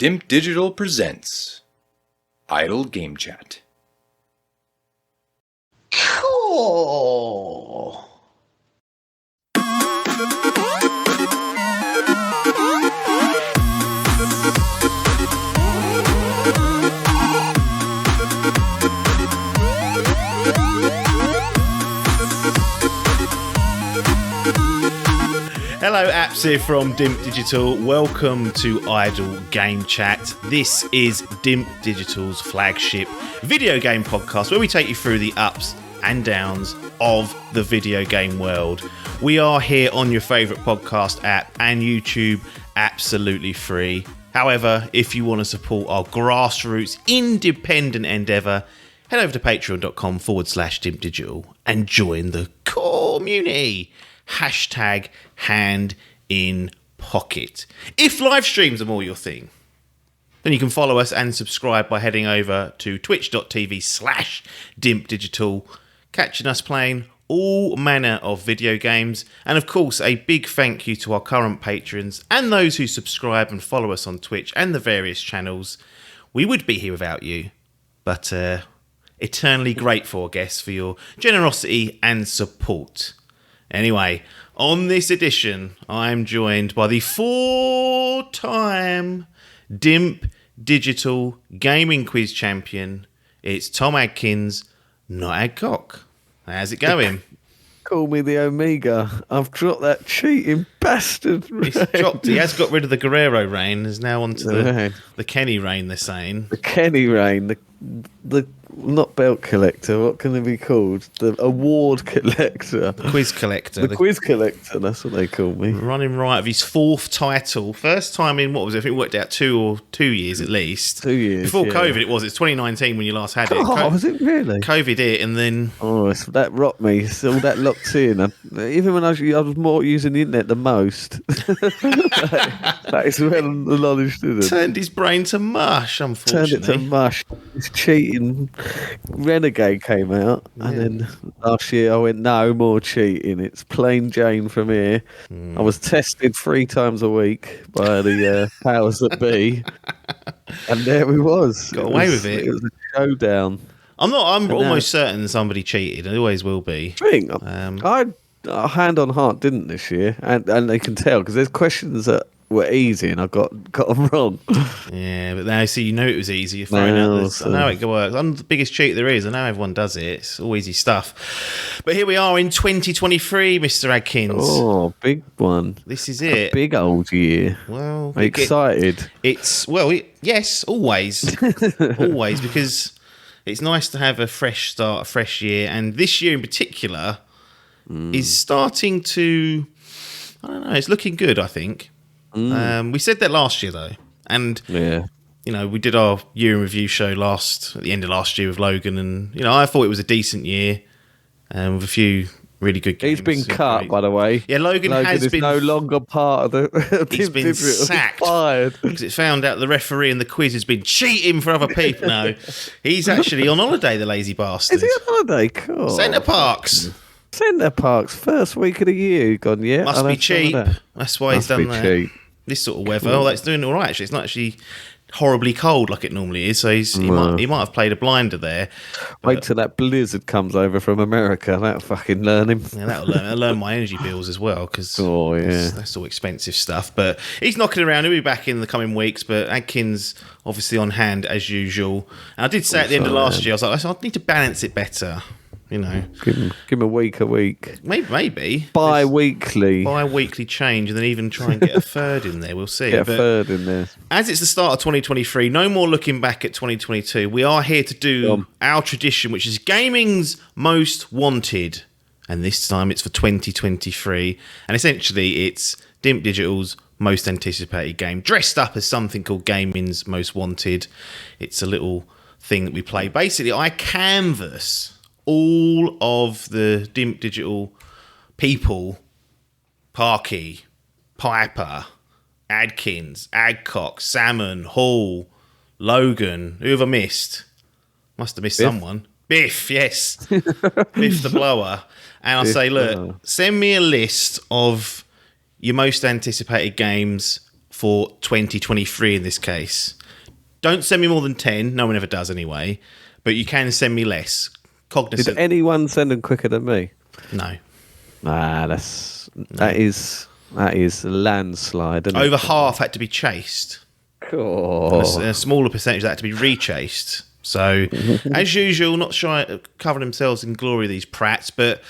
Dimp Digital presents Idle Game Chat. Cool. Hello, apps here from Dimp Digital. Welcome to Idle Game Chat. This is Dimp Digital's flagship video game podcast where we take you through the ups and downs of the video game world. We are here on your favourite podcast app and YouTube absolutely free. However, if you want to support our grassroots independent endeavour, head over to patreon.com/Dimp Digital and join the community. Hashtag hand in pocket. If live streams are more your thing, then you can follow us and subscribe by heading over to twitch.tv/Dimp Digital, catching us playing all manner of video games. And of course, a big thank you to our current patrons and those who subscribe and follow us on Twitch and the various channels. We would be here without you, but eternally grateful, I guess, for your generosity and support. Anyway, on this edition, I'm joined by the four-time Dimp Digital Gaming Quiz Champion. It's Tom Adkins, not Adcock. How's it going? Call me the Omega. I've dropped that cheating bastard. He's dropped. He has got rid of the Guerrero reign. Is now onto the Kenny reign, they're saying. The Kenny reign. The not belt collector. What can it be called? The award collector. The quiz collector. The quiz collector. That's what they call me. Running right of his fourth title. First time in, what was it? I think it worked out 2 years at least. 2 years. Before yeah. COVID, it was. It's 2019 when you last had it. Oh, was it really? COVID hit, and then. Oh, that rocked me. It's all that locked in. Even when I was more using the internet the most. that is well acknowledged, isn't it? Turned his brain to mush, unfortunately. Turned it to mush. This cheating Renegade came out, and then last year I went, no more cheating. It's plain Jane from here. I was tested 3 times a week by the powers that be, and there we was. Got away with it. It was a showdown. I'm almost certain somebody cheated. It always will be. I hand on heart didn't this year, and they can tell because there's questions that were easy and I got them wrong. Yeah, but now see, you know it was easy. You're throwing out this. I know it works. I'm the biggest cheat there is. I know everyone does it. It's all easy stuff. But here we are in 2023, Mr. Adkins. Oh, big one. This is it. A big old year. Well, excited. Yes, always, always, because it's nice to have a fresh start, a fresh year, and this year in particular is starting to. I don't know. It's looking good, I think. We said that last year though, and you know, we did our year in review show at the end of last year with Logan, and you know, I thought it was a decent year, with a few really good games. He's been cut, by the way. Yeah, Logan has been no longer part of the. He's been sacked because it found out the referee in the quiz has been cheating for other people. No, he's actually on holiday. The lazy bastard. Is he on holiday? Cool. Centre Parks. Centre Parks, first week of the year. Gone, yeah. Must be cheap. That's why he's done that. Cheap. This sort of weather. Oh, that's doing all right. Actually, it's not actually horribly cold like it normally is. So he might have played a blinder there. Wait till that blizzard comes over from America. That'll fucking learn him. Yeah, that'll learn my energy bills as well because that's all expensive stuff. But he's knocking around. He'll be back in the coming weeks. But Adkins obviously on hand as usual. And I did say at the end of last year, I was like, I need to balance it better. You know, give him a week. Maybe bi-weekly change, and then even try and get a third in there. We'll see. Get a third in there. As it's the start of 2023, no more looking back at 2022. We are here to do our tradition, which is gaming's most wanted, and this time it's for 2023. And essentially, it's Dimp Digital's most anticipated game, dressed up as something called gaming's most wanted. It's a little thing that we play. Basically, I canvass all of the Dimp Digital people, Parky, Piper, Adkins, Adcock, Salmon, Hall, Logan. Who have I missed? Must have missed someone. Biff, yes. Biff the Blower. And I'll say, look, send me a list of your most anticipated games for 2023 in this case. Don't send me more than 10. No one ever does anyway. But you can send me less. Cognizant. Did anyone send them quicker than me? No. Nah, that is a landslide. Isn't Over it? half had to be chased. Oh. And a smaller percentage that had to be rechased. So, as usual, not shy of covering themselves in glory, these prats. But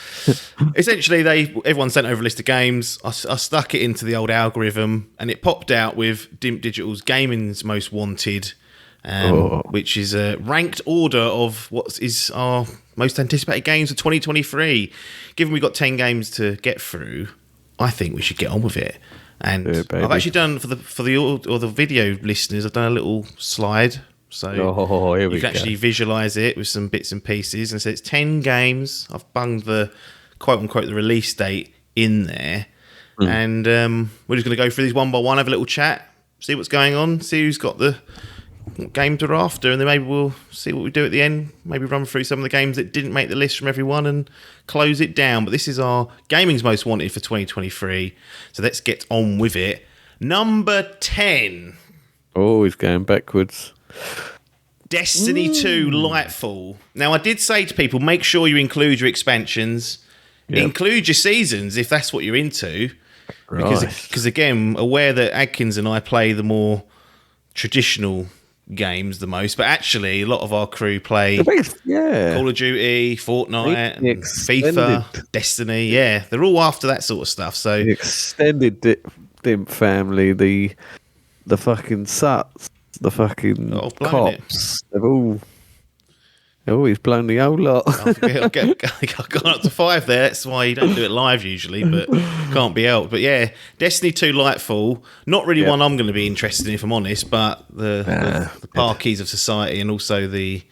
essentially, everyone sent over a list of games. I stuck it into the old algorithm, and it popped out with Dimp Digital's Gaming's Most Wanted, which is a ranked order of what is our most anticipated games of 2023. Given we've got 10 games to get through, I think we should get on with it. And I've actually done for the video listeners, I've done a little slide. So you can actually visualize it with some bits and pieces. And so it's 10 games. I've bunged the quote unquote the release date in there. And we're just going to go through these one by one, have a little chat, see what's going on, see who's got the games we're after, and then maybe we'll see what we do at the end. Maybe run through some of the games that didn't make the list from everyone and close it down. But this is our Gaming's Most Wanted for 2023. So let's get on with it. Number 10. Oh, he's going backwards. Destiny 2 Lightfall. Now, I did say to people, make sure you include your expansions, include your seasons if that's what you're into. Because again, aware that Adkins and I play the more traditional games the most, but actually a lot of our crew play Call of Duty, Fortnite, and FIFA, Destiny. Yeah, they're all after that sort of stuff. So the extended Dimp family, the fucking Suts, the fucking cops, they've always blown the whole lot. I've gone up to 5 there. That's why you don't do it live usually, but can't be helped. But yeah, Destiny 2 Lightfall, not really one I'm going to be interested in, if I'm honest, but the Parkeys of Society and also the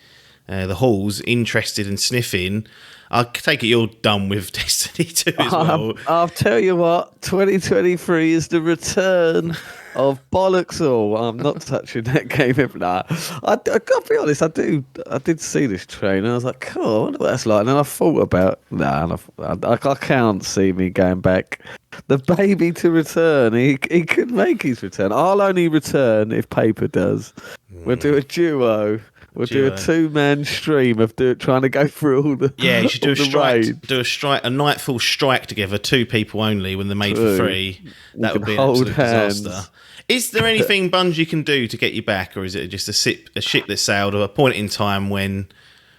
Halls interested and sniffing. I take it you're done with Destiny 2 as well. I'll tell you what, 2023 is the return of bollocks all. I'm not touching that game. Nah, I gotta be honest, I did see this trailer and I was like, cool, I wonder what that's like. And then I thought about, I can't see me going back. The baby to return, he could make his return. I'll only return if Paper does. We'll do a duo. We'll do a 2-man stream of trying to go through all the you should do a Nightfall strike together, 2 people only when they're made for free. That would be an absolute disaster. Is there anything Bungie can do to get you back, or is it just a ship that sailed at a point in time when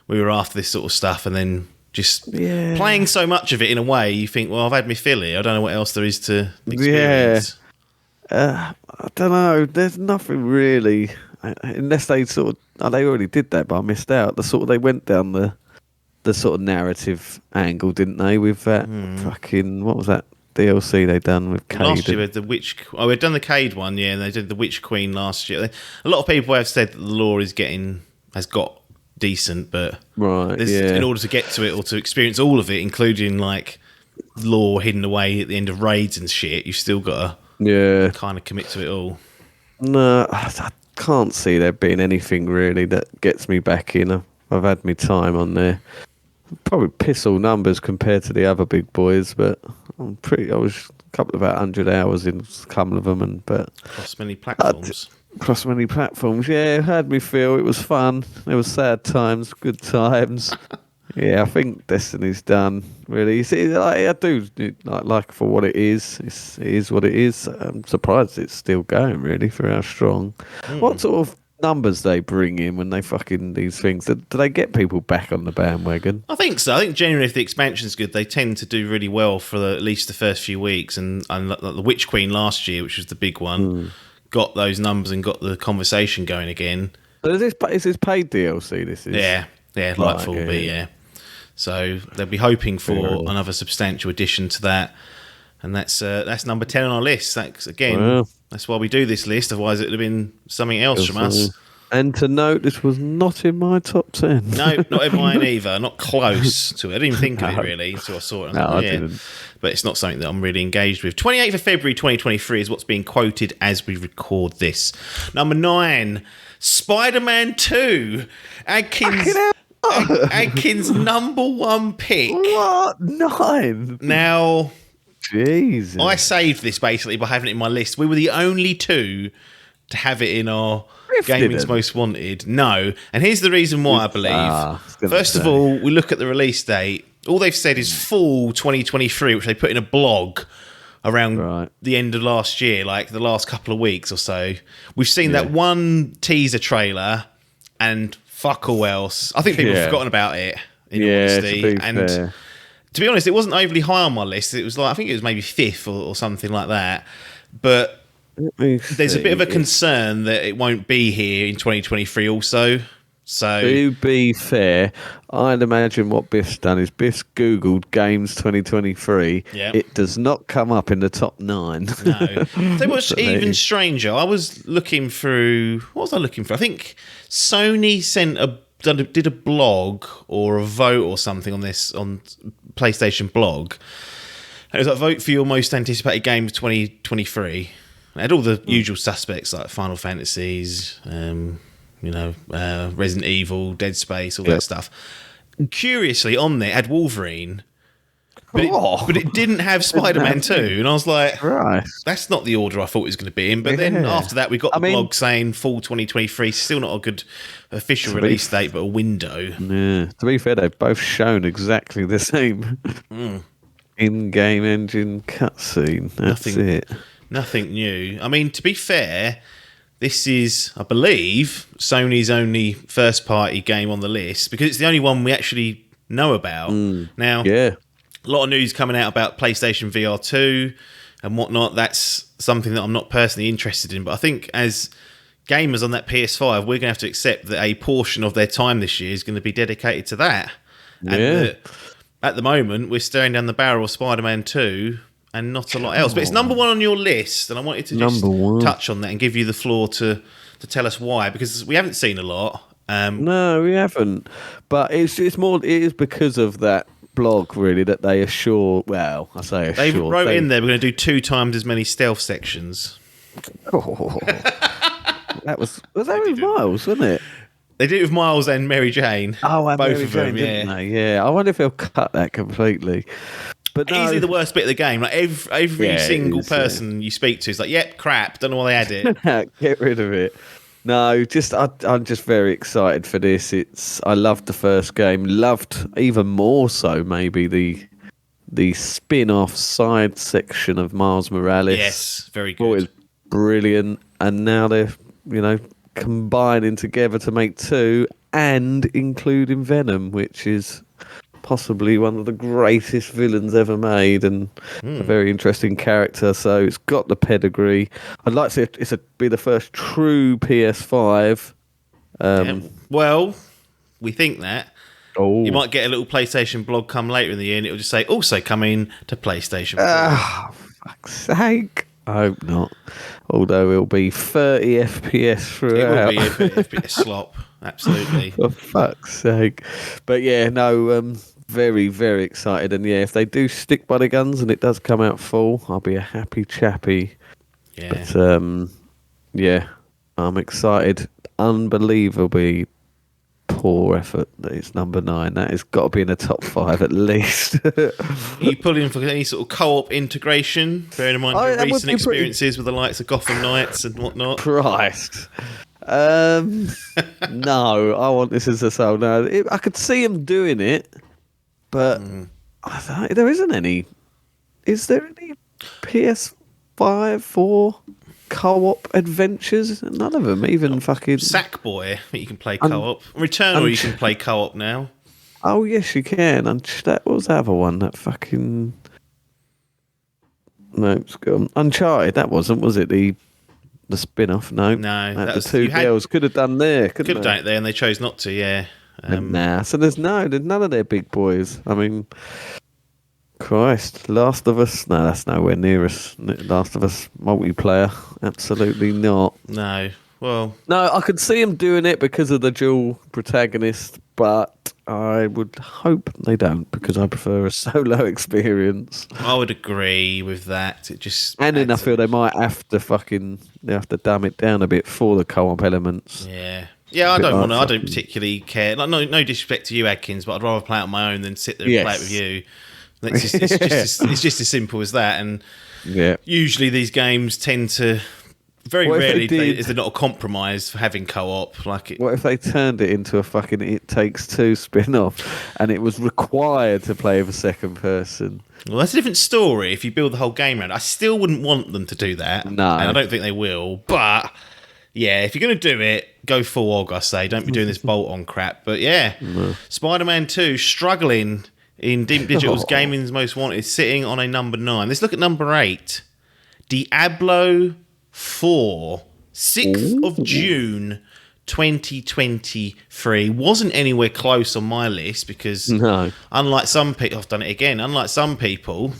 we were after this sort of stuff, and then just playing so much of it in a way you think, well, I've had my fill here. I don't know what else there is to experience. I don't know. There's nothing really. Unless they they already did that, but I missed out. They went down the sort of narrative angle, didn't they? With that fucking, what was that DLC they done with Cade? Last year with the Witch. Oh, we've done the Cade one, and they did the Witch Queen last year. A lot of people have said that the lore has got decent, but in order to get to it or to experience all of it, including like lore hidden away at the end of raids and shit, you've still got to kind of commit to it all. No, I can't see there being anything really that gets me back in. I've had my time on there. Probably piss all numbers compared to the other big boys, but I was a couple of about 100 hours in a couple of them, but across many platforms. Yeah, had me feel it was fun. There was sad times, good times. Yeah, I think Destiny's done. Really, see, I do like for what it is. It is what it is. I'm surprised it's still going. Really, for how strong. What sort of numbers they bring in when they fucking these things? Do they get people back on the bandwagon? I think so. I think generally, if the expansion's good, they tend to do really well for at least the first few weeks. And the Witch Queen last year, which was the big one, got those numbers and got the conversation going again. So is this paid DLC? This is Lightfall will be. So they'll be hoping for another substantial addition to that, and that's number 10 on our list. That's why we do this list. Otherwise, it would have been something else from us. And to note, this was not in my top 10. No, not in mine either. Not close to it. I didn't even think of it really until I saw it. I didn't. But it's not something that I'm really engaged with. 28th of February 2023 is what's being quoted as we record this. Number 9, SpiderMan II. Adkins' number 1 pick. What? 9? Now, Jesus. I saved this basically by having it in my list. We were the only two to have it in our Gaming's Most Wanted. No. And here's the reason why, I believe. First of all, we look at the release date. All they've said is fall 2023, which they put in a blog around the end of last year, like the last couple of weeks or so. We've seen that one teaser trailer and fuck all else. I think people have forgotten about it, in honesty. To be honest, it wasn't overly high on my list. It was like, I think it was maybe 5th or something like that. But there's a bit of a concern that it won't be here in 2023 also. So, to be fair, I'd imagine what Biff's done is Biff's Googled Games 2023. Yep. It does not come up in the top 9. No. So what's even stranger, I was looking through... What was I looking for? I think Sony did a blog or a vote or something on this, on PlayStation blog. And it was like, vote for your most anticipated game of 2023. It had all the usual suspects like Final Fantasies... Resident Evil, Dead Space, all that stuff. Curiously, on there, it had Wolverine, but it didn't have SpiderMan 2. And I was like, that's not the order I thought it was going to be in. But then after that, we got the blog saying fall 2023, still not a good official release date, but a window. Yeah. To be fair, they've both shown exactly the same in-game engine cutscene. That's it. Nothing new. I mean, to be fair... This is, I believe, Sony's only first-party game on the list because it's the only one we actually know about. Now, a lot of news coming out about PlayStation VR 2 and whatnot. That's something that I'm not personally interested in. But I think as gamers on that PS5, we're going to have to accept that a portion of their time this year is going to be dedicated to that. And at the moment, we're staring down the barrel of Spider-Man 2... and not a lot else. But it's number 1 on your list, and I wanted to just touch on that and give you the floor to tell us why, because we haven't seen a lot. No, we haven't. But it's more. It is because of that blog, really, that they assure. Well, I say assure. They wrote in there, we're going to do 2 times as many stealth sections. That was that with Miles, wasn't it? They did it with Miles and Mary Jane. Oh, and both Mary of them, Jane, didn't they? Yeah. I wonder if they'll cut that completely. But easily the worst bit of the game. Like every single person you speak to is like, "Yep, crap. Don't know why they had it. Get rid of it." No, I'm just very excited for this. I loved the first game. Loved even more so maybe the spin-off side section of Miles Morales. Yes, very good. It was brilliant, and now they're combining together to make 2 and including Venom, which is possibly one of the greatest villains ever made and a very interesting character. So it's got the pedigree. I'd like to see it be the first true PS5. Well, we think that. You might get a little PlayStation blog come later in the year and it'll just say, also coming to PlayStation 4. Fuck's sake. I hope not. Although it'll be 30 FPS throughout. It will be a FPS slop. Absolutely. For fuck's sake. But yeah, no, very, very excited. And yeah, if they do stick by the guns and it does come out full, I'll be a happy chappy. Yeah. But yeah, I'm excited. Unbelievably poor effort that it's number 9. That has got to be in the top 5 at least. Are you pulling for any sort of co-op integration? Bearing in mind your recent experiences with the likes of Gotham Knights and whatnot. Christ. No, I want this as a solo. No, I could see him doing it, but there isn't any. Is there any PS5 4 co-op adventures? None of them, even fucking Sackboy that you can play co-op. Returnal you can play co-op now. Oh yes, you can. And that was the other one. That fucking no, it's gone. Uncharted. That wasn't, was it? The spin-off? No, that was, the 2 girls could have done there. Could have done it there, and they chose not to. Yeah. Nah. So there's none of their big boys. I mean, Christ, Last of Us. No, that's nowhere near us. Last of Us multiplayer. Absolutely not. No. Well, no, I could see them doing it because of the dual protagonist, but I would hope they don't because I prefer a solo experience. I would agree with that. It just and then I feel they might have to dumb it down a bit for the co-op elements. Yeah. Yeah, I don't particularly care. Like, no disrespect to you, Adkins, but I'd rather play it on my own than sit there and play it with you. It's just as simple as that. And usually these games tend to very rarely is there not a compromise for having co-op. Like what if they turned it into a fucking It Takes Two spin-off, and it was required to play with a second person? Well, that's a different story. If you build the whole game around, I still wouldn't want them to do that. No, and I don't think they will. But yeah, if you're going to do it, go full hog. I say, don't be doing this bolt-on crap. But yeah, Spider-Man 2 struggling in Dimp Digital's Gaming's Most Wanted, sitting on a number 9. Let's look at number 8. Diablo 4, 6th of June 2023. Wasn't anywhere close on my list because unlike some people, I've done it again, unlike some people,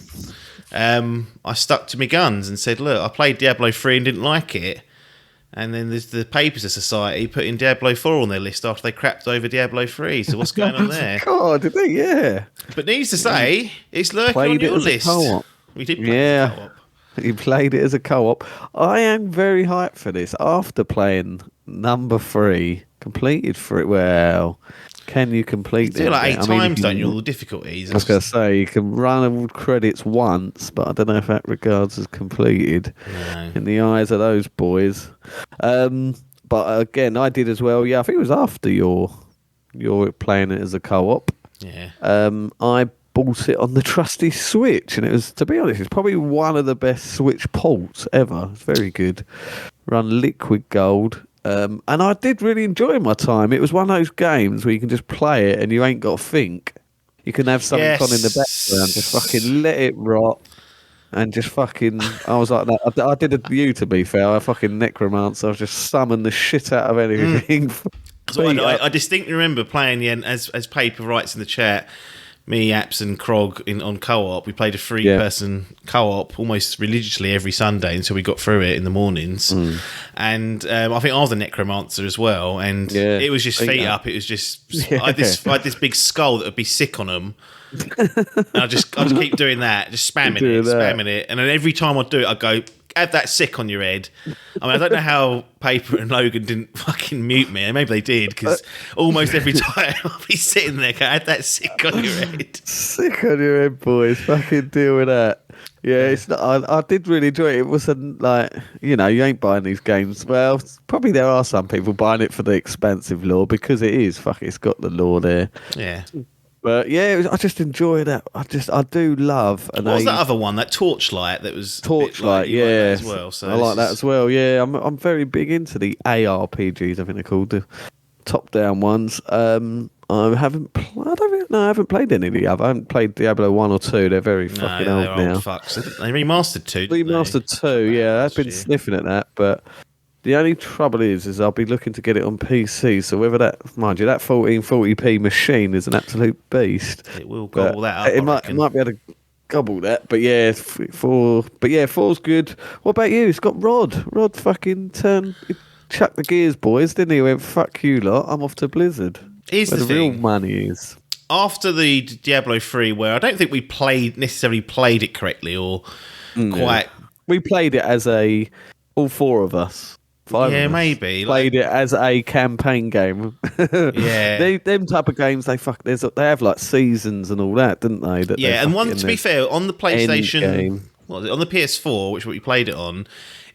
I stuck to my guns and said, look, I played Diablo 3 and didn't like it. And then there's the Papers of Society putting Diablo 4 on their list after they crapped over Diablo 3. So what's going on there? God, did they? Yeah. But needs to say, it's lurking on your list. We did play it as a co-op. You played it as a co-op. I am very hyped for this. After playing number 3, completed for it. Well, can you complete it? You do like 8 times, don't you? All the difficulties. I was going to say, you can run all credits once, but I don't know if that regards as completed in the eyes of those boys. But again, I did as well. Yeah, I think it was after you're playing it as a co-op. Yeah. I bought it on the trusty Switch, and it was, to be honest, it's probably one of the best Switch ports ever. It's very good. Run liquid gold. And I did really enjoy my time. It was one of those games where you can just play it and you ain't got to think. You can have something on in the background, just fucking let it rot. And just fucking, I was like that. I did it you, to be fair. I fucking necromancer. I just summoned the shit out of anything. So I distinctly remember playing, as Paper writes in the chat, me, Apps, and Krog on co-op. We played a 3-person co-op almost religiously every Sunday until we got through it in the mornings. And I think I was a necromancer as well. And it was just feet up. It was just I had this big skull that would be sick on them. And I just keep doing that, just spamming it. And then every time I do it, I go, have that sick on your head. I mean, I don't know how Paper and Logan didn't fucking mute me. Maybe they did, because almost every time I'll be sitting there going, have that sick on your head. Sick on your head, boys. Fucking deal with that. Yeah, it's not. I did really enjoy it. It wasn't like, you ain't buying these games. Well, probably there are some people buying it for the expansive lore, because it is. Fuck, it's got the lore there. Yeah. But yeah, I just enjoy that. I do love. What was that other one? That Torchlight. That was Torchlight. Yeah, as well. So I like that as well. Yeah, I'm very big into the ARPGs. I think they're called, the top-down ones. I haven't played any of the other. I haven't played Diablo 1 or 2. They're very fucking old now. Old fucks. They remastered 2. Remastered 2. Yeah, I've been sniffing at that, but. The only trouble is I'll be looking to get it on PC. So whether that, mind you, that 1440p machine is an absolute beast. It will gobble that up. It might be able to gobble that. But yeah, 4's good. What about you? It's got Rod. Rod fucking chucked the gears, boys, didn't he? He went, fuck you lot, I'm off to Blizzard. Here's where the real thing. Money is. After the Diablo 3, where I don't think we necessarily played it correctly or quite. We played it as all 4 of us. Maybe played it as a campaign game. Them type of games, they have like seasons and all that, didn't they? And one, to be fair, on the PlayStation, on the PS4, which we played it on,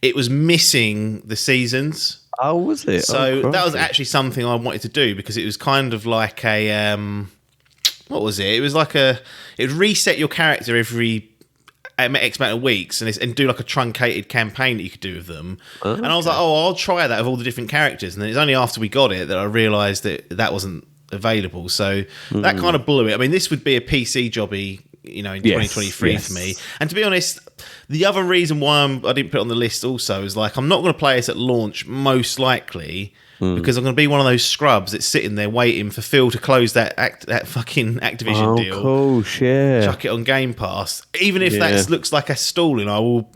it was missing the seasons. Oh, was it? So that was actually something I wanted to do, because it was kind of like a what was it? It was like it would reset your character every X amount of weeks and do like a truncated campaign that you could do with them. And I was like, I'll try that with all the different characters. And then it's only after we got it that I realised that wasn't available. So that kind of blew it. I mean, this would be a PC jobby, in 2023 for me. And to be honest, the other reason why I didn't put it on the list also is like, I'm not going to play this at launch, most likely, because I'm going to be one of those scrubs that's sitting there waiting for Phil to close that fucking Activision deal. Cool, yeah. Chuck it on Game Pass. Even if that looks like a stalling, I will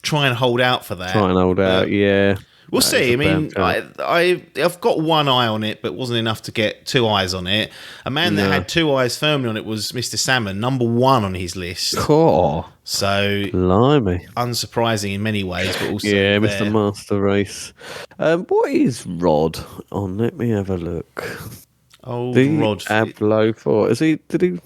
try and hold out for that. We'll see. I mean, I've got one eye on it, but wasn't enough to get 2 eyes on it. A man that had 2 eyes firmly on it was Mr. Salmon, number 1 on his list. Cool. So, blimey. Unsurprising in many ways, but also Mr. Master Race. What is Rod on? Let me have a look. Old the Rod. Diablo 4. Is he? Did he?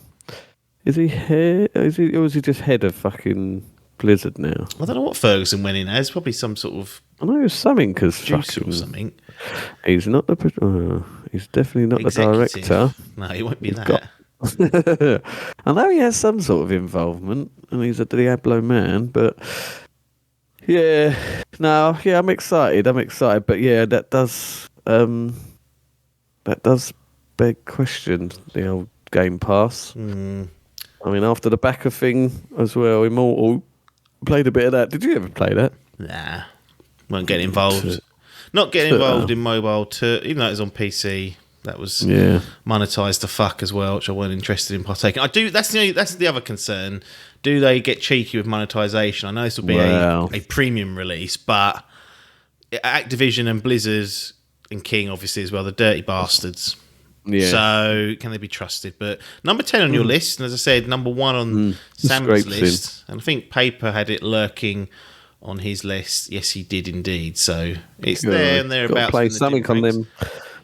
Is he head? Or is he just head of fucking Blizzard now? I don't know what Ferguson went in as. Probably some sort of I know it was something because juicer or something. He's not the. He's definitely not Executive. the director. No, he won't be that. I know he has some sort of involvement, and he's a Diablo man, but yeah, no, yeah, I'm excited, but yeah, that does beg question the old Game Pass. I mean, after the backer thing as well, Immortal played a bit of that. Did you ever play that? Nah, won't get involved. Not getting involved in mobile, even though it was on PC. That was monetized to fuck as well, which I weren't interested in partaking. I do. That's the other concern. Do they get cheeky with monetization? I know this will be a premium release, but Activision and Blizzard and King, obviously as well, the dirty bastards. Yeah. So can they be trusted? But number 10 on your list, and as I said, number 1 on Sam's list, and I think Paper had it lurking on his list. Yes, he did indeed. So it's there and thereabouts. Play something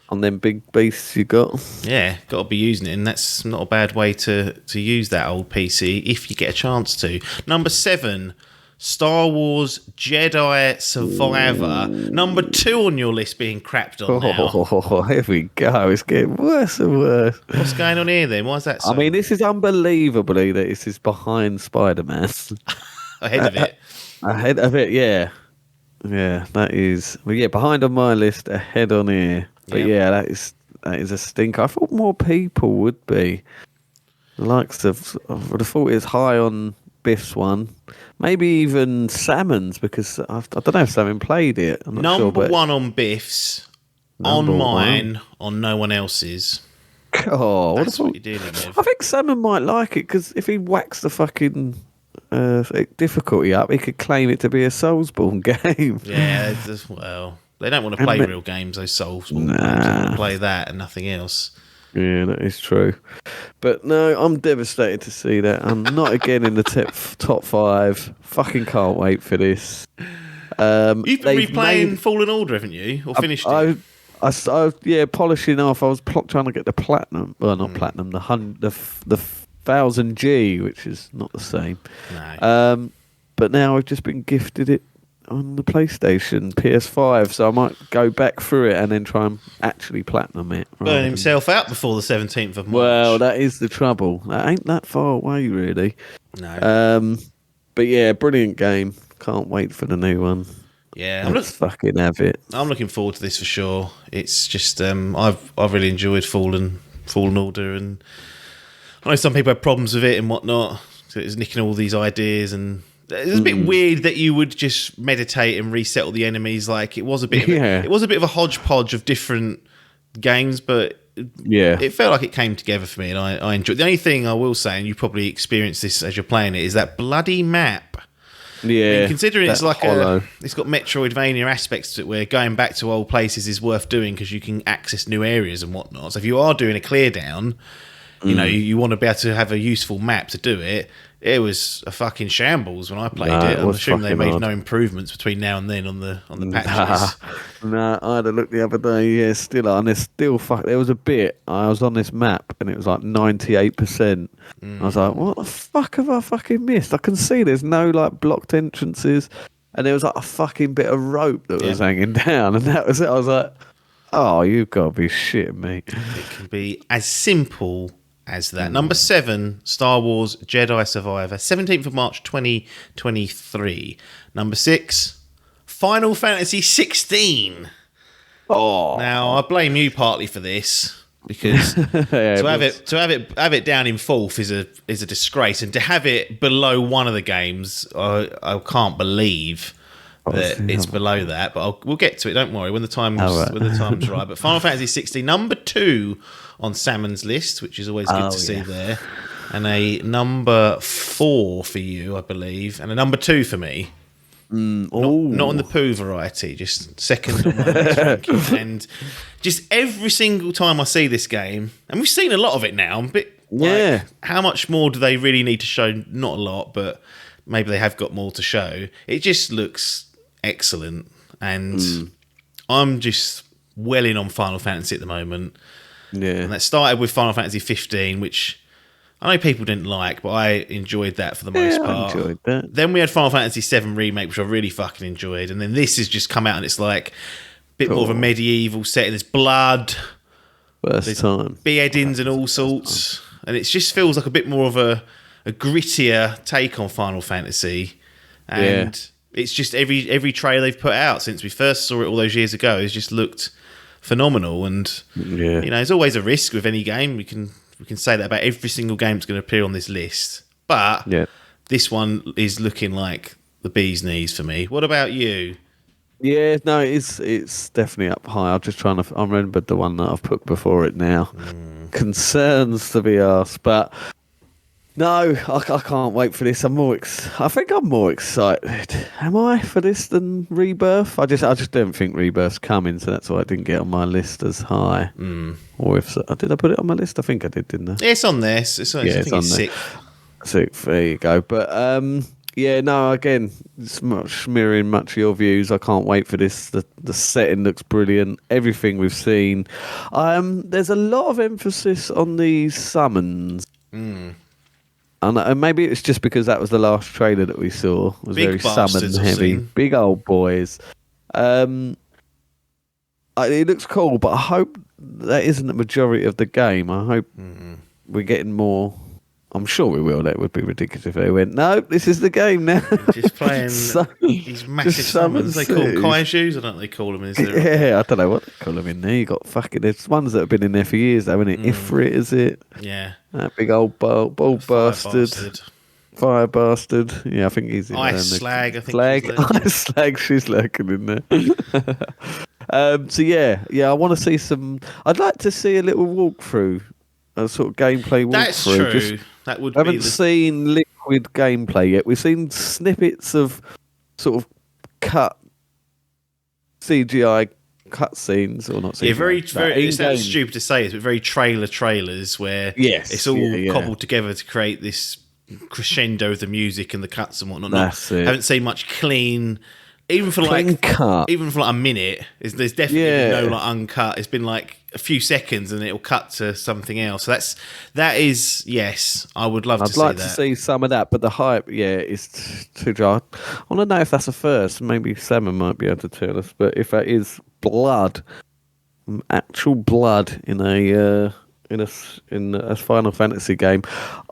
on them big beasts you got. Yeah, got to be using it, and that's not a bad way to use that old PC if you get a chance to. Number 7, Star Wars Jedi Survivor. Number 2 on your list being crapped on now. Oh, here we go. It's getting worse and worse. What's going on here then? Why is that so? I mean, this is unbelievably that this is behind Spider-Man. Ahead of it. Ahead of it, yeah. Yeah, that is. Well, yeah, behind on my list, ahead on here. But yeah, that is a stinker. I thought more people would be. The likes of, I would have thought it's high on Biff's one. Maybe even Salmon's, because I don't know if Salmon played it. I'm not number sure, but 1 on Biff's, on mine, on no one else's. Oh, that's what you're dealing with. I think Salmon might like it, because if he whacks the fucking difficulty up, he could claim it to be a Soulsborne game. Yeah, well, they don't want to play real games, those Soulsborne games. They want to play that and nothing else. Yeah, that is true. But no, I'm devastated to see that. I'm not again in the top 5. Fucking can't wait for this. You've been replaying Fallen Order, haven't you? Or finished it? I polishing off. I was trying to get the platinum. Well, not platinum. The 1000G, which is not the same. No. But now I've just been gifted it on the PlayStation PS5, so I might go back through it and then try and actually platinum it. Burn himself out before the 17th of March. Well, that is the trouble. That ain't that far away, really. No. But yeah, brilliant game. Can't wait for the new one. Yeah, let's fucking have it. I'm looking forward to this for sure. It's just I've really enjoyed Fallen Order, and I know some people have problems with it and whatnot. So it's nicking all these ideas, and it's a bit weird that you would just meditate and reset all the enemies. Like it was a bit of a hodgepodge of different games, but it felt like it came together for me, and I enjoyed. The only thing I will say, and you probably experienced this as you're playing it, is that bloody map. Yeah, I mean, considering it's like it's got Metroidvania aspects to it, where going back to old places is worth doing because you can access new areas and whatnot. So if you are doing a clear down, you know, you want to be able to have a useful map to do it. It was a fucking shambles when I played it. I'm assuming they made no improvements between now and then on the patches. No, I had a look the other day. Yeah, still on. There's still There was a bit. I was on this map and it was like 98%. I was like, what the fuck have I fucking missed? I can see there's no like blocked entrances, and there was like a fucking bit of rope that was hanging down, and that was it. I was like, oh, you've got to be shitting me. It can be as simple as that. Number 7, Star Wars Jedi Survivor, 17th of March 2023. Number 6, Final Fantasy 16. Oh, now I blame you partly for this, because to have it down in 4th is a disgrace, and to have it below one of the games, I can't believe that it's below that. But we'll get to it. Don't worry when the time's right. But Final Fantasy 16, number 2 on Salmon's list, which is always good to see there, and a number 4 for you, I believe, and a number 2 for me. Not on the poo variety, just second on my list ranking. And just every single time I see this game, and we've seen a lot of it now, I'm a bit like, how much more do they really need to show? Not a lot, but maybe they have got more to show. It just looks excellent, and I'm just welling on Final Fantasy at the moment. Yeah, and that started with Final Fantasy 15, which I know people didn't like, but I enjoyed that for the most part. I enjoyed that. Then we had Final Fantasy VII Remake, which I really fucking enjoyed. And then this has just come out and it's like a bit more of a medieval setting. There's blood. First time. Beheadings and all sorts. And it just feels like a bit more of a grittier take on Final Fantasy. And it's just every trailer they've put out since we first saw it all those years ago has just looked phenomenal. And, you know, there's always a risk with any game. We can say that about every single game that's going to appear on this list. But this one is looking like the bee's knees for me. What about you? Yeah, no, it's definitely up high. I'm just trying to. I remembered the one that I've put before it now. Concerns to be asked, but no, I can't wait for this. I think I'm more excited. Am I for this than Rebirth? I just don't think Rebirth's coming, so that's why I didn't get on my list as high. Or if so, did I put it on my list? I think I did, didn't I? Yeah, it's on there. It's on there. Sixth. There you go. But yeah, no, again, it's mirroring much of your views. I can't wait for this. The setting looks brilliant. Everything we've seen. There's a lot of emphasis on these summons. And maybe it's just because that was the last trailer that we saw. It was very summon heavy. Big old boys. It looks cool, but I hope that isn't the majority of the game. I hope we're getting more. I'm sure we will. That would be ridiculous if they went, no, this is the game now. Just playing these massive summons. They call them kaijus, or don't they call them? Yeah, I don't know what they call them in there. You got there's ones that have been in there for years, though, isn't it? Ifrit, is it? Yeah. That big old bald bastard. Fire bastard. Yeah, I think he's in there. Ice Slag, I think. Ice Slag, she's lurking in there. So, yeah, I want to see some. I'd like to see a little walkthrough. A sort of gameplay walkthrough. That's true. That would. I haven't seen liquid gameplay yet. We've seen snippets of sort of cut CGI cutscenes, or not CGI. Yeah, very. It sounds stupid to say this, but very trailers where it's all cobbled together to create this crescendo of the music and the cuts and whatnot. That's it. Haven't seen much clean. Even for like a minute, there's definitely no like uncut. It's been like a few seconds and it'll cut to something else. So that is yes, I would love to see that. I'd like to see some of that, but the hype, is too dry. I want to know if that's a first. Maybe Salmon might be able to tell us, but if that is blood, actual blood in a Final Fantasy game,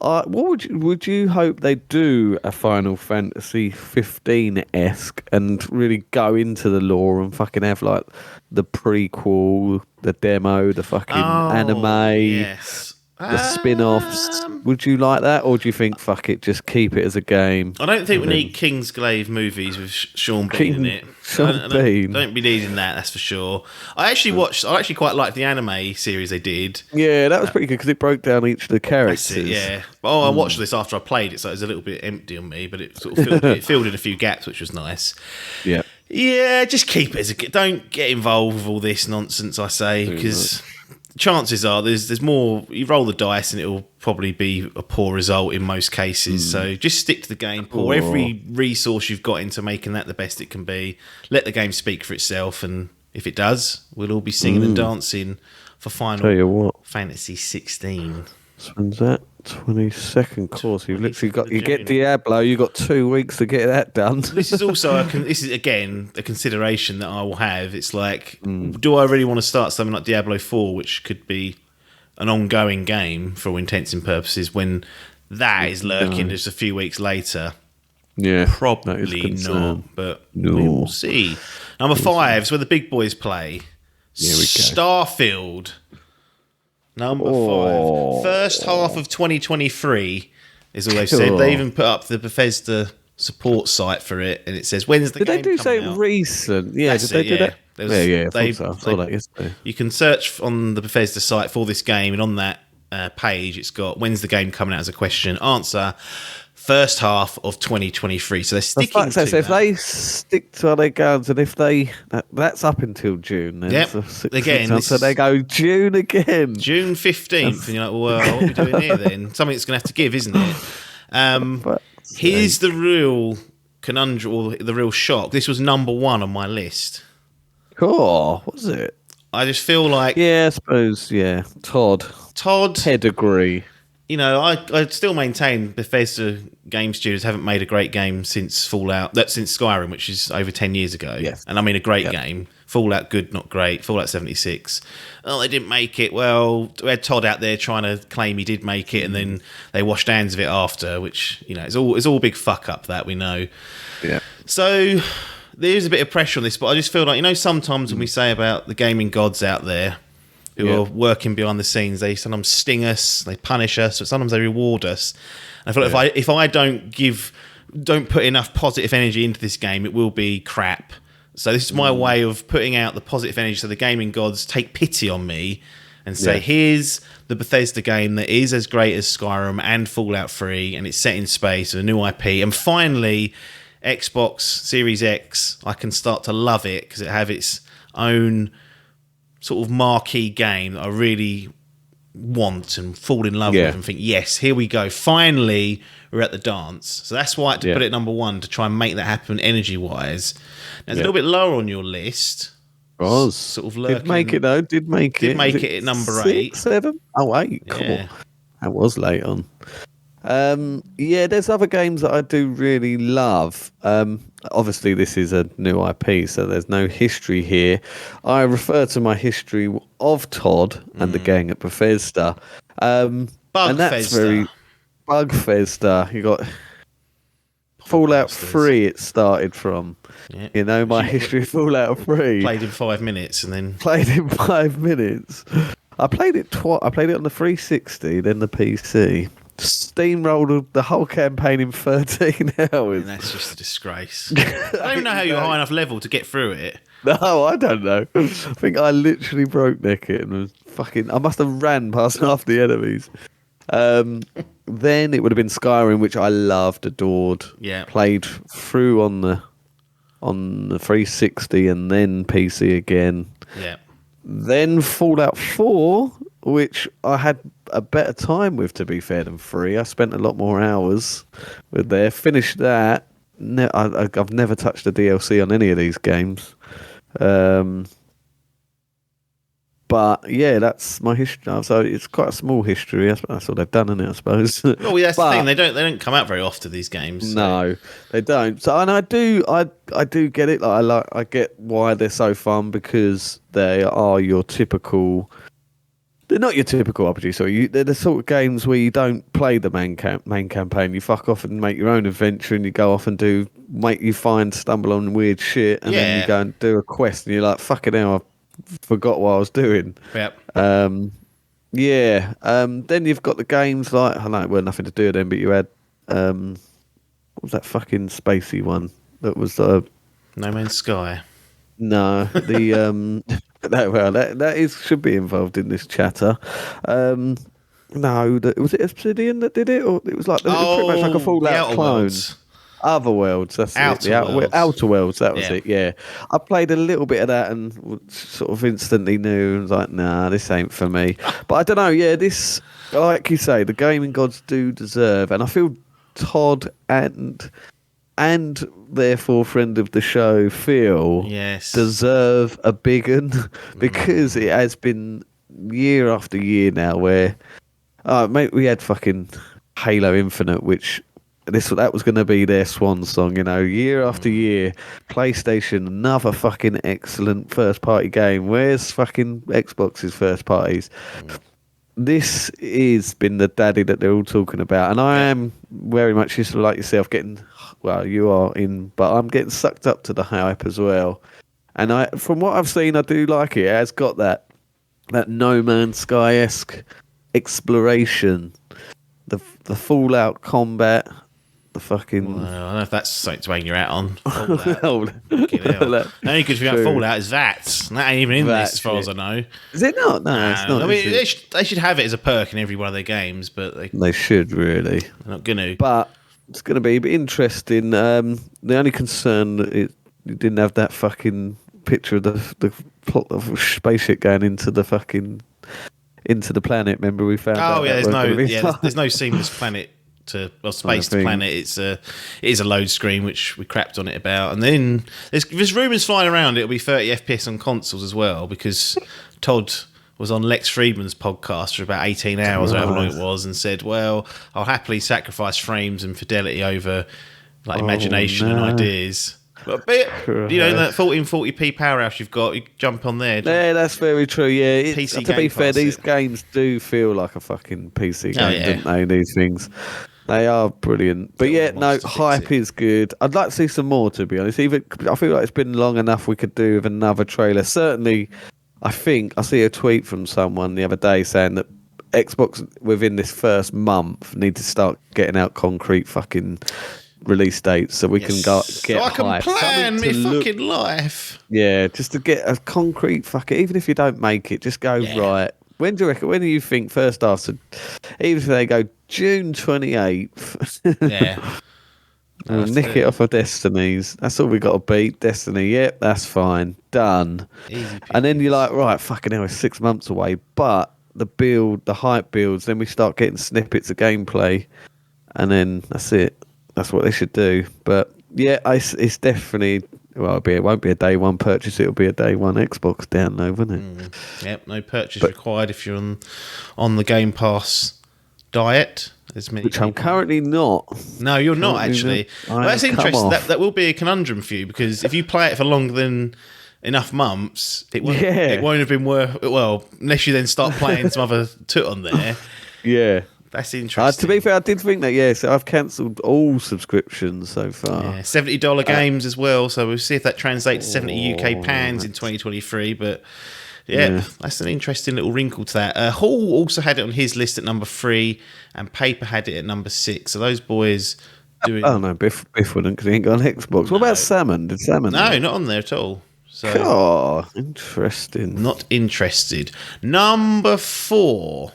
what would you hope they do a Final Fantasy 15-esque and really go into the lore and fucking have like the prequel, the demo, the fucking anime, the spin-offs? Would you like that, or do you think fuck it, just keep it as a game? I don't think we need Kingsglaive movies with Sean Bean in it. Sean Bean. Don't be needing that. That's for sure. I actually quite liked the anime series they did. Yeah, that was pretty good because it broke down each of the characters. That's it, yeah. But I watched this after I played it, so it was a little bit empty on me. But it sort of filled in a few gaps, which was nice. Yeah. Yeah, just keep it as a. Don't get involved with all this nonsense. I say because. Chances are there's more. You roll the dice and it'll probably be a poor result in most cases. So just stick to the game. Pour every resource you've got into making that the best it can be. Let the game speak for itself, and if it does, we'll all be singing and dancing for Final Fantasy 16. When's that? 22nd course. You've literally got. You get Diablo. You got 2 weeks to get that done. This is also this is again a consideration that I will have. It's like, do I really want to start something like Diablo 4, which could be an ongoing game for all intents and purposes, when that is lurking just a few weeks later? Yeah, probably not. But we will see. Number 5 is where the big boys play. Here we go. Starfield. Number 5. First half of 2023 is all they've said. They even put up the Bethesda support site for it, and it says, when's the game coming out? Did they do something recent? Yeah, did they do that? I saw that yesterday. You can search on the Bethesda site for this game, and on that page it's got, when's the game coming out as a question. Answer, first half of 2023. So they're sticking to that. So if they stick to their guns, and if that's up until June, then again, so they go June again, June 15th, and you're like, well, what are we doing here then? Something's going to have to give, isn't it? Here's the real conundrum, or the real shock. This was number 1 on my list. Cool. What was it? I just feel like, I suppose, Todd pedigree. I still maintain Bethesda game studios haven't made a great game since since Skyrim, which is over 10 years ago. Yes. And I mean a great game. Fallout, good, not great. Fallout 76. Oh, they didn't make it. Well, we had Todd out there trying to claim he did make it, and then they washed hands of it after, which, it's all a big fuck up, that we know. Yeah. So there is a bit of pressure on this, but I just feel like, sometimes when we say about the gaming gods out there who are working behind the scenes, they sometimes sting us, they punish us, but sometimes they reward us. And I feel like if I don't put enough positive energy into this game, it will be crap. So this is my way of putting out the positive energy so the gaming gods take pity on me and say, here's the Bethesda game that is as great as Skyrim and Fallout 3, and it's set in space with a new IP. And finally, Xbox Series X, I can start to love it because it have its own sort of marquee game that I really want and fall in love with and think, yes, here we go. Finally, we're at the dance. So that's why I had to put it number one, to try and make that happen energy-wise. Now, it's a little bit lower on your list. Was. Sort of lurking. Did make it, though. Did make it at number 8. 7? Oh, 8. Come on. That was late on. There's other games that I do really love. Obviously, this is a new IP, so there's no history here. I refer to my history of Todd and the gang at Bethesda. Bugfesda. Bugfesda. You got Fallout 3. It started from. Yeah. My history of Fallout 3. Played in 5 minutes and then played in 5 minutes. I played it twice. I played it on the 360, then the PC. Steamrolled the whole campaign in 13 hours. And that's just a disgrace. I don't even know how you're high enough level to get through it. No, I don't know. I think I literally broke neck it and was I must have ran past half the enemies. Then it would have been Skyrim, which I loved, adored. Yeah. Played through on the 360 and then PC again. Yeah. Then Fallout 4, which I had a better time with, to be fair, than 3. I spent a lot more hours with there. Finished that. I've never touched a DLC on any of these games. But yeah, that's my history. So it's quite a small history. That's what they've done, isn't it, I suppose? Well, that's the thing. They don't come out very often, these games. So. No, they don't. So, and I do get it. I get why they're so fun, because they are your typical. They're not your typical RPG. So they're the sort of games where you don't play the main campaign. You fuck off and make your own adventure, and you go off and stumble on weird shit, and then you go and do a quest, and you're like, fucking hell, I forgot what I was doing. Yep. Then you've got the games like, I know it weren't nothing to do with them, but you had what was that fucking spacey one that was No Man's Sky? No, the that should be involved in this chatter. No, was it Obsidian that did it, or it was like pretty much like a Fallout clone. Other Worlds, that's it. Outer Worlds, that was it. Yeah, I played a little bit of that and sort of instantly knew. I was like, nah, this ain't for me. But I don't know. Yeah, this, like you say, the gaming gods do deserve, and I feel Todd and therefore friend of the show Phil deserve a big un, because it has been year after year now where, mate, we had fucking Halo Infinite, which. That was going to be their swan song, year after year. PlayStation, another fucking excellent first party game. Where's fucking Xbox's first parties? This has been the daddy that they're all talking about, and I am very much just like yourself, you are in, but I'm getting sucked up to the hype as well. And from what I've seen, I do like it. It has got that No Man's Sky-esque exploration, the Fallout combat. The fucking. Well, I don't know if that's something to hang your hat on. The only good thing about Fallout is that. And that ain't even in this, as far as I know. Is it not? No, it's not. I mean, they should have it as a perk in every one of their games, but they should really. They're not going to. But it's going to be interesting. The only concern that you didn't have that fucking picture of the plot of a spaceship going into the planet. Remember we found? Oh yeah, there's no seamless planet. Space to planet. It is a load screen, which we crapped on it about, and then there's rumours flying around it'll be 30 FPS on consoles as well, because Todd was on Lex Friedman's podcast for about 18 hours, or however long it was, and said, well, I'll happily sacrifice frames and fidelity over like imagination and ideas. But that 1440p powerhouse you've got, you jump on there. Yeah, that's very true. Yeah, PC to be fair, these it. games do feel like a fucking PC game, don't they? These things. They are brilliant. But hype is good. I'd like to see some more, to be honest. I feel like it's been long enough we could do with another trailer. Certainly, I think I see a tweet from someone the other day saying that Xbox within this first month need to start getting out concrete fucking release dates so we can get so I can hype. plan my fucking life. Yeah, just to get a concrete fucking, even if you don't make it, just go right. When do you think first half? So even if they go June 28th, we'll nick it off of Destiny's. That's all we got to beat. Destiny, yep, that's fine, done. And then you're like, right, fucking hell, it's 6 months away. But the hype builds. Then we start getting snippets of gameplay, and then that's it. That's what they should do. But yeah, it's definitely. Well, it won't be a day one purchase. It'll be a day one Xbox download, won't it? Yep, no purchase required if you're on the Game Pass diet. Which I'm currently not. No, you're not actually. Well, that's interesting. That will be a conundrum for you, because if you play it for longer than enough months, it won't have been worth. Well, unless you then start playing some other toot on there. Yeah. That's interesting. To be fair, I did think that, so I've cancelled all subscriptions so far. Yeah, $70 games as well, so we'll see if that translates to 70 UK pounds in 2023. But that's an interesting little wrinkle to that. Hall also had it on his list at number 3, and Paper had it at number 6. So those boys doing... Oh, no, Biff wouldn't, because he ain't got an Xbox. No. What about Salmon? Did Salmon... No, not on there at all. So, interesting. Not interested. Number 4...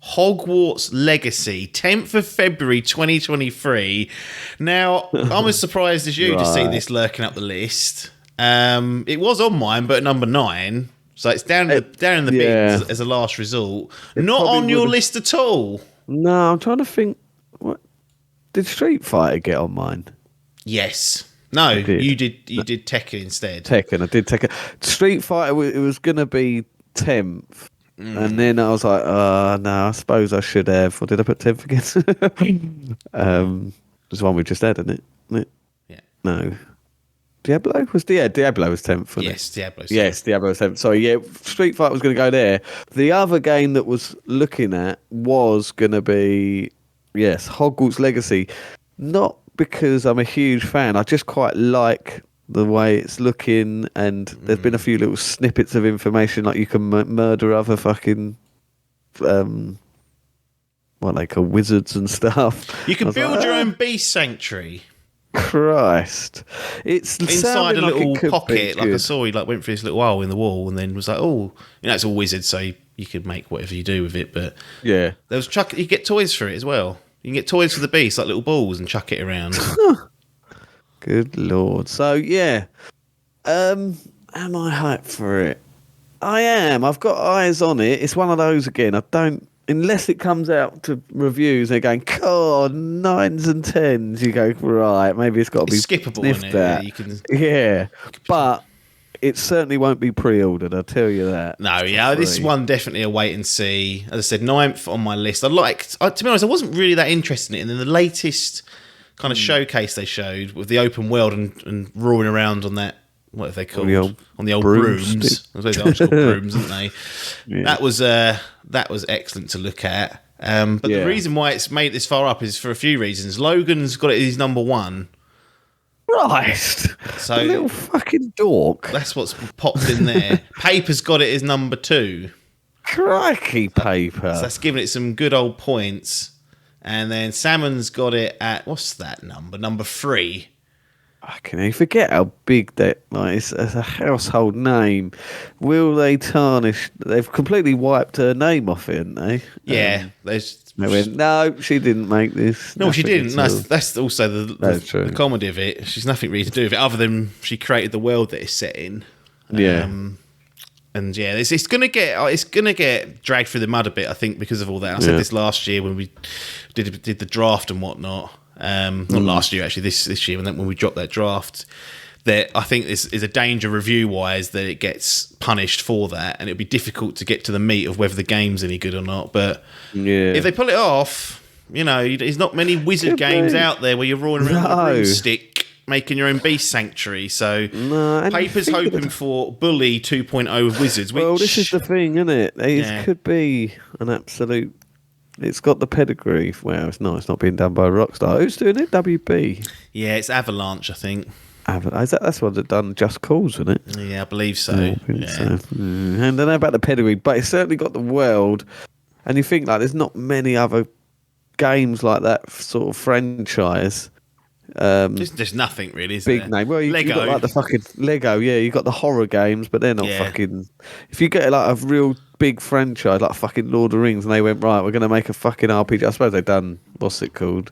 Hogwarts Legacy, 10th of February 2023. Now, I'm as surprised as you to see this lurking up the list. It was on mine, but at number 9. So it's down in the bins as a last resort. Not on your list at all. No, I'm trying to think. What did Street Fighter get on mine? Yes. No, you did Tekken instead. Tekken, I did Tekken. Street Fighter, it was going to be 10th. And then I was like, no, I suppose I should have. Or did I put 10th again? There's one we just had, isn't it? Yeah. No. Diablo was 10th. Yes, Diablo. Yes, Diablo was 10th. Sorry, yeah, Street Fighter was going to go there. The other game that was looking at was going to be, Hogwarts Legacy. Not because I'm a huge fan. I just quite like the way it's looking, and there's been a few little snippets of information, like you can murder other fucking what they call wizards and stuff. You can build your own beast sanctuary. Christ, it's inside a little pocket. Like good. I saw, he went through this little hole in the wall, and then was like, it's all wizard, so you could make whatever you do with it. But there was you get toys for it as well. You can get toys for the beast, like little balls, and chuck it around. Good Lord. So, am I hyped for it? I am. I've got eyes on it. It's one of those again. I don't, unless it comes out to reviews, they're going, God, 9s and 10s. You go, right, maybe it's got to be skippable, isn't it? But it certainly won't be pre-ordered, I'll tell you that. No, this one definitely a wait and see. As I said, 9th on my list. To be honest, I wasn't really that interested in it. And then the latest kind of showcase they showed with the open world and roaring around on that, what are they called? On the old brooms. I suppose they're called brooms, aren't they? Yeah. That was excellent to look at. But the reason why it's made this far up is for a few reasons. Logan's got it as number 1. Christ. So, a little fucking dork. That's what's popped in there. Paper's got it as number 2. Crikey, Paper. So that's giving it some good old points. And then Salmon's got it at, what's that number? Number 3. I can even forget how big that, it's a household name. Will they tarnish? They've completely wiped her name off it, haven't they? Yeah. They went, no, she didn't make this. No, she didn't. That's also the comedy of it. She's nothing really to do with it other than she created the world that it's set in. Yeah. And it's gonna get dragged through the mud a bit, I think, because of all that. I said this last year when we did the draft and whatnot. Not last year actually, this year when we dropped that draft. that I think is a danger review-wise that it gets punished for that, and it'll be difficult to get to the meat of whether the game's any good or not. But if they pull it off, there's not many wizard games out there where you're rolling around with a broomstick making your own beast sanctuary. So Paper's hoping for Bully 2.0 with wizards. Well, this is the thing, isn't it? It could be an absolute... It's got the pedigree. Well, it's not being done by Rockstar. Who's doing it? WB? Yeah, it's Avalanche, I think. That's what they've done Just Cause, isn't it? Yeah, I believe so. I don't know about the pedigree, but it's certainly got the world. And you think, like, there's not many other games like that sort of franchise. There's nothing really, is big there? name. Well, you Lego. got like the fucking Lego, yeah. You got the horror games, but they're not fucking. If you get like a real big franchise like fucking Lord of the Rings, and they went right, we're going to make a fucking RPG. I suppose they've done what's it called,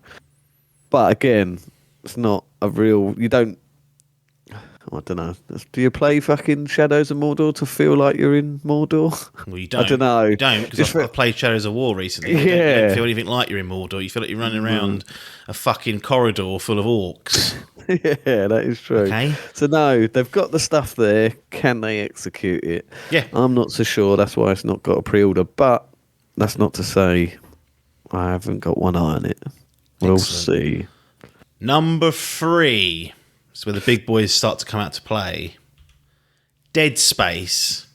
but again, it's not a real. You don't. I don't know. Do you play fucking Shadows of Mordor to feel like you're in Mordor? Well, you don't. I don't know. You don't, because I've played Shadows of War recently. You don't feel anything like you're in Mordor. You feel like you're running around a fucking corridor full of orcs. Yeah, that is true. Okay. So no, they've got the stuff there. Can they execute it? Yeah. I'm not so sure. That's why it's not got a pre-order. But that's not to say I haven't got one eye on it. We'll see. Number 3. It's where the big boys start to come out to play. Dead Space.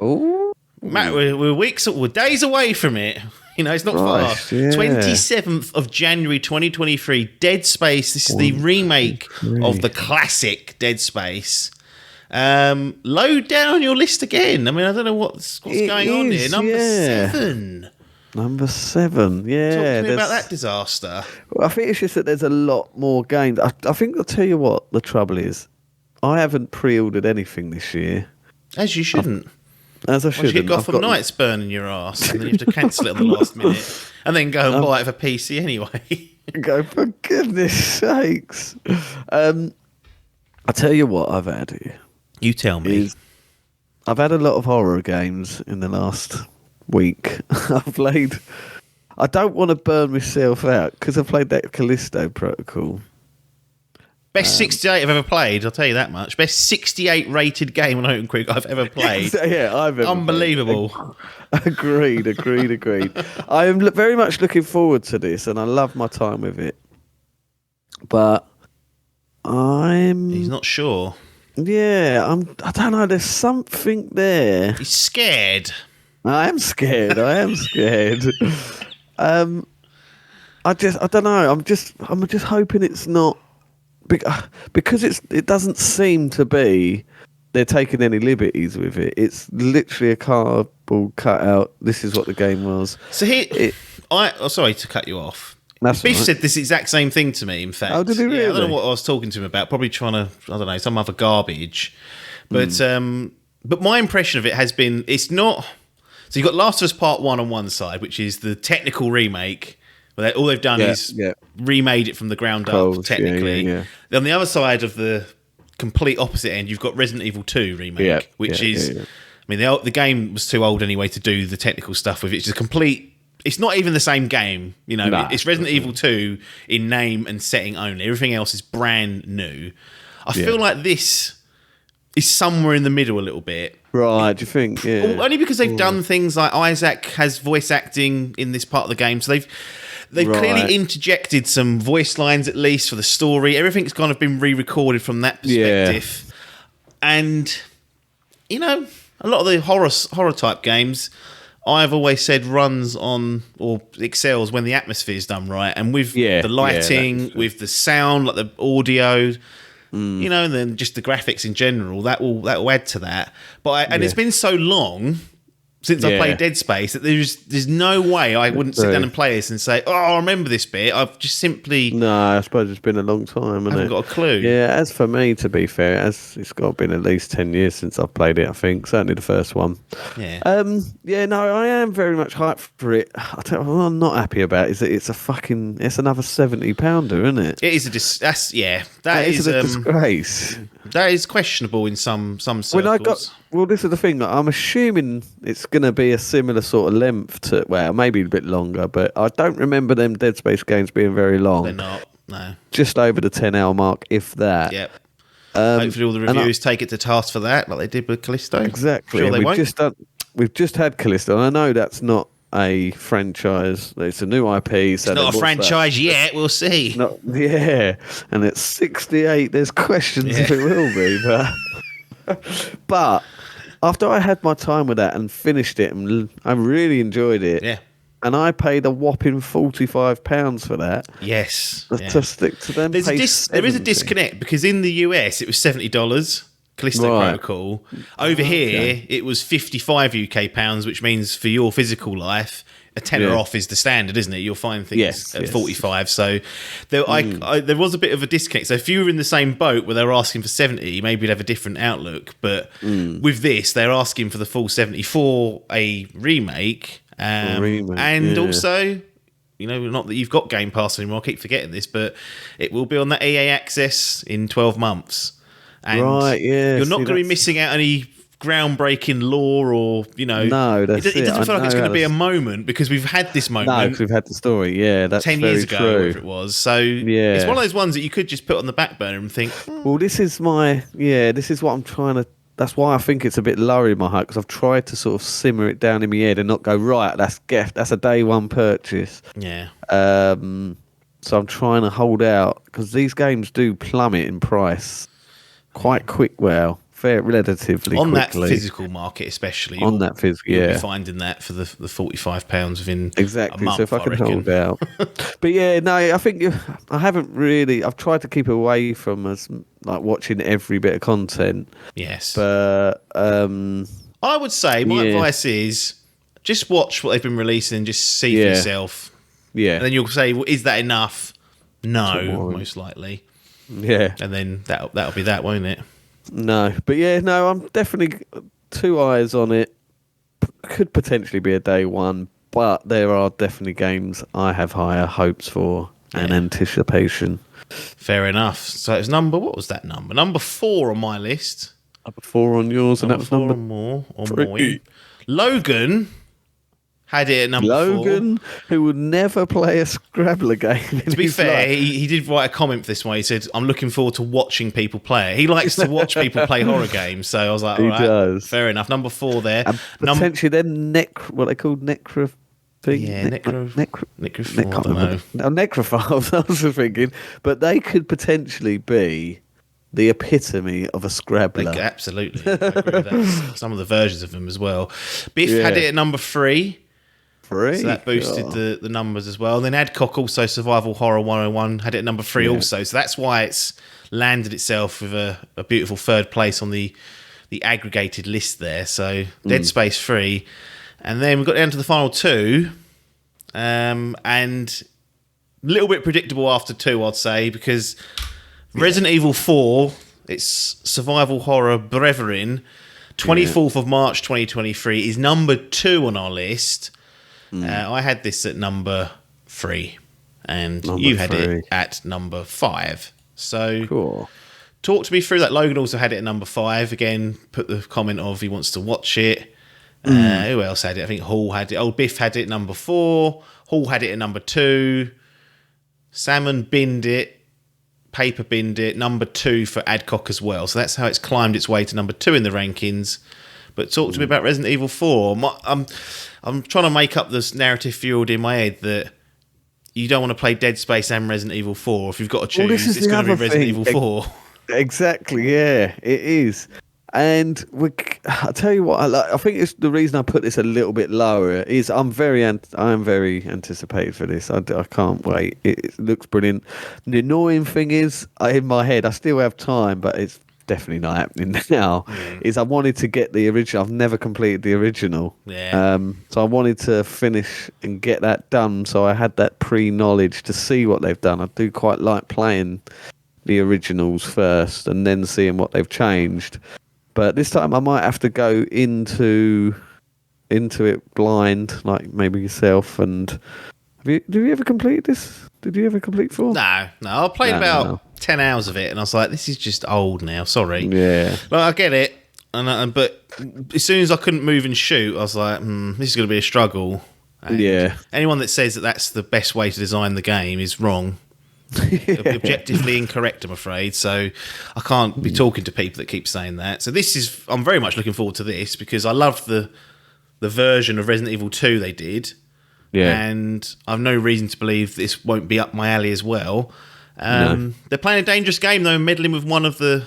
Oh, Matt, we're days away from it. It's not far. Yeah. 27th of January 2023. Dead Space. This is the remake of the classic Dead Space. Load down on your list again. I mean, I don't know what's going on here. Number 7. Number 7, yeah. Talk to me about that disaster. Well, I think it's just that there's a lot more games. I think I'll tell you what the trouble is. I haven't pre-ordered anything this year. As you shouldn't. As I should. You get Gotham Knights burning your ass, and then you have to cancel it at the last minute, and then go and buy it for PC anyway. Go, for goodness sakes. I'll tell you what I've had here. You tell me. I've had a lot of horror games in the last week. I've played. I don't want to burn myself out because I played that Callisto Protocol. Best 68 I've ever played, I'll tell you that much. Best 68 rated game on Open Quick I've ever played. Yeah, I've ever Unbelievable. Agreed. I am very much looking forward to this, and I love my time with it. But He's not sure. Yeah, I don't know. There's something there. He's scared. I am scared. I don't know. I'm just hoping it's not because it doesn't seem to be they're taking any liberties with it. It's literally a cardboard cutout. This is what the game was. So sorry to cut you off. Biff said this exact same thing to me, in fact. Oh, did he really? Yeah, I don't know what I was talking to him about. Probably trying to, I don't know, some other garbage. But my impression of it has been, it's not... So you've got Last of Us Part 1 on one side, which is the technical remake. Where all they've done is remade it from the ground up, technically. Yeah. Then on the other side of the complete opposite end, you've got Resident Evil 2 remake, which is... I mean, the game was too old anyway to do the technical stuff with it. It's a complete... It's not even the same game, It's Resident Evil 2 in name and setting only. Everything else is brand new. I feel like this is somewhere in the middle a little bit. Right, do you think? Yeah. Only because they've done things like Isaac has voice acting in this part of the game. So they've clearly interjected some voice lines, at least, for the story. Everything's kind of been re-recorded from that perspective. Yeah. And, a lot of the horror type games... I've always said runs on or excels when the atmosphere is done right, and with the lighting, with the sound, like the audio, and then just the graphics in general, that will add to that. But it's been so long since I played Dead Space that there's no way I wouldn't sit down and play this and say, I remember this bit. I've just simply... No, I suppose it's been a long time, hasn't it? I haven't got a clue. Yeah, as for me, to be fair, it's got been at least 10 years since I've played it, I think. Certainly the first one. Yeah. I am very much hyped for it. I tell you what I'm not happy about is that it's another £70, isn't it? It is that is a disgrace. That is questionable in some circles. This is the thing. I'm assuming it's going to be a similar sort of length to, maybe a bit longer, but I don't remember them Dead Space games being very long. They're not, no. Just over the 10-hour mark, if that. Yep. Hopefully, all the reviewers take it to task for that, like they did with Callisto. Exactly. Sure, they won't. We've just had Callisto, and I know that's not a franchise. It's a new IP. So It's not a franchise yet. We'll see. And it's 68. There's questions if it will be, but after I had my time with that and finished it, and I really enjoyed it. Yeah. And I paid a whopping £45 for that. Yes. To stick to them. There is a disconnect because in the US it was $70. Callisto Protocol. Over here, it was 55 UK pounds, which means for your physical life, a tenner off is the standard, isn't it? You'll find things at 45. So there was a bit of a disconnect. So if you were in the same boat where they were asking for 70, maybe you'd have a different outlook. But with this, they're asking for the full 70 for a remake. Also, not that you've got Game Pass anymore, I keep forgetting this, but it will be on that EA Access in 12 months. And you're not going to be missing out any groundbreaking lore or, No, that's it doesn't feel like it's going to be a moment because we've had this moment. No, because we've had the story, that's 10 years ago, true. whatever it was. So it's one of those ones that you could just put on the back burner and think, well, this is what I'm trying to, that's why I think it's a bit lower in my heart, because I've tried to sort of simmer it down in my head and not go, right, that's a day one purchase. Yeah. So I'm trying to hold out, because these games do plummet in price quite quick, relatively on quickly. That physical market, especially. On that physical, you'll be finding that for the £45 within exactly. a month, so if I can reckon. hold out. But I think I haven't really, I've tried to keep away from watching every bit of content. Yes. But I would say my advice is just watch what they've been releasing and just see for yourself. Yeah. And then you'll say, well, is that enough? No, most likely. Yeah. And then that'll be that, won't it? No. But I'm definitely 2 eyes on it. Could potentially be a day one, but there are definitely games I have higher hopes for and anticipation. Fair enough. So it's what was that number? Number 4 on my list. Number 4 on yours, and that was number more. three. Logan had it at number 4. Logan, who would never play a Scrabbler game. To be fair, he did write a comment for this one. He said, I'm looking forward to watching people play it. He likes to watch people play horror games. So I was like, all right, does. Fair enough. Number 4 there. And potentially then what they called necrophiles. Yeah, necrophiles. I don't know. No, necrophiles, I was thinking. But they could potentially be the epitome of a Scrabbler. Absolutely. I agree with that. Some of the versions of them as well. Biff had it at number 3. So that boosted the numbers as well. And then Adcock also, Survival Horror 101, had it at number 3 also. So that's why it's landed itself with a beautiful 3rd place on the aggregated list there. So Dead Space 3. And then we got down to the final 2. And a little bit predictable after 2, I'd say, because Resident Evil 4, it's Survival Horror Brethren, 24th of March 2023, is number 2 on our list. I had this at number 3, and you had it at number 5. So, cool. Talk to me through that. Logan also had it at number 5. Again, put the comment of he wants to watch it. Who else had it? I think Hall had it. Biff had it at number 4. Hall had it at number 2. Salmon binned it. Paper binned it. Number 2 for Adcock as well. So that's how it's climbed its way to number 2 in the rankings. But talk to me about Resident Evil 4. I'm trying to make up this narrative fueled in my head that you don't want to play Dead Space and Resident Evil 4. If you've got to choose, it's going to be Resident Evil 4. Exactly, yeah, it is. And I'll tell you what, I think it's the reason I put this a little bit lower is I am very anticipated for this. I can't wait. It looks brilliant. The annoying thing is, in my head, I still have time, but it's definitely not happening now. Is I wanted to get the original. I've never completed the original. So I wanted to finish and get that done. So I had that pre-knowledge to see what they've done. I do quite like playing the originals first and then seeing what they've changed. But this time I might have to go into it blind, like maybe yourself. And did you ever complete this? Did you ever complete 4? No. I played about 10 hours of it, and I was like, this is just old now. Sorry. Yeah. Like, I get it, but as soon as I couldn't move and shoot, I was like, this is going to be a struggle. And anyone that says that that's the best way to design the game is wrong. It'll be objectively incorrect, I'm afraid. So I can't be talking to people that keep saying that. So I'm very much looking forward to this because I loved the version of Resident Evil 2 they did. Yeah. And I've no reason to believe this won't be up my alley as well. No. They're playing a dangerous game though, meddling with one of the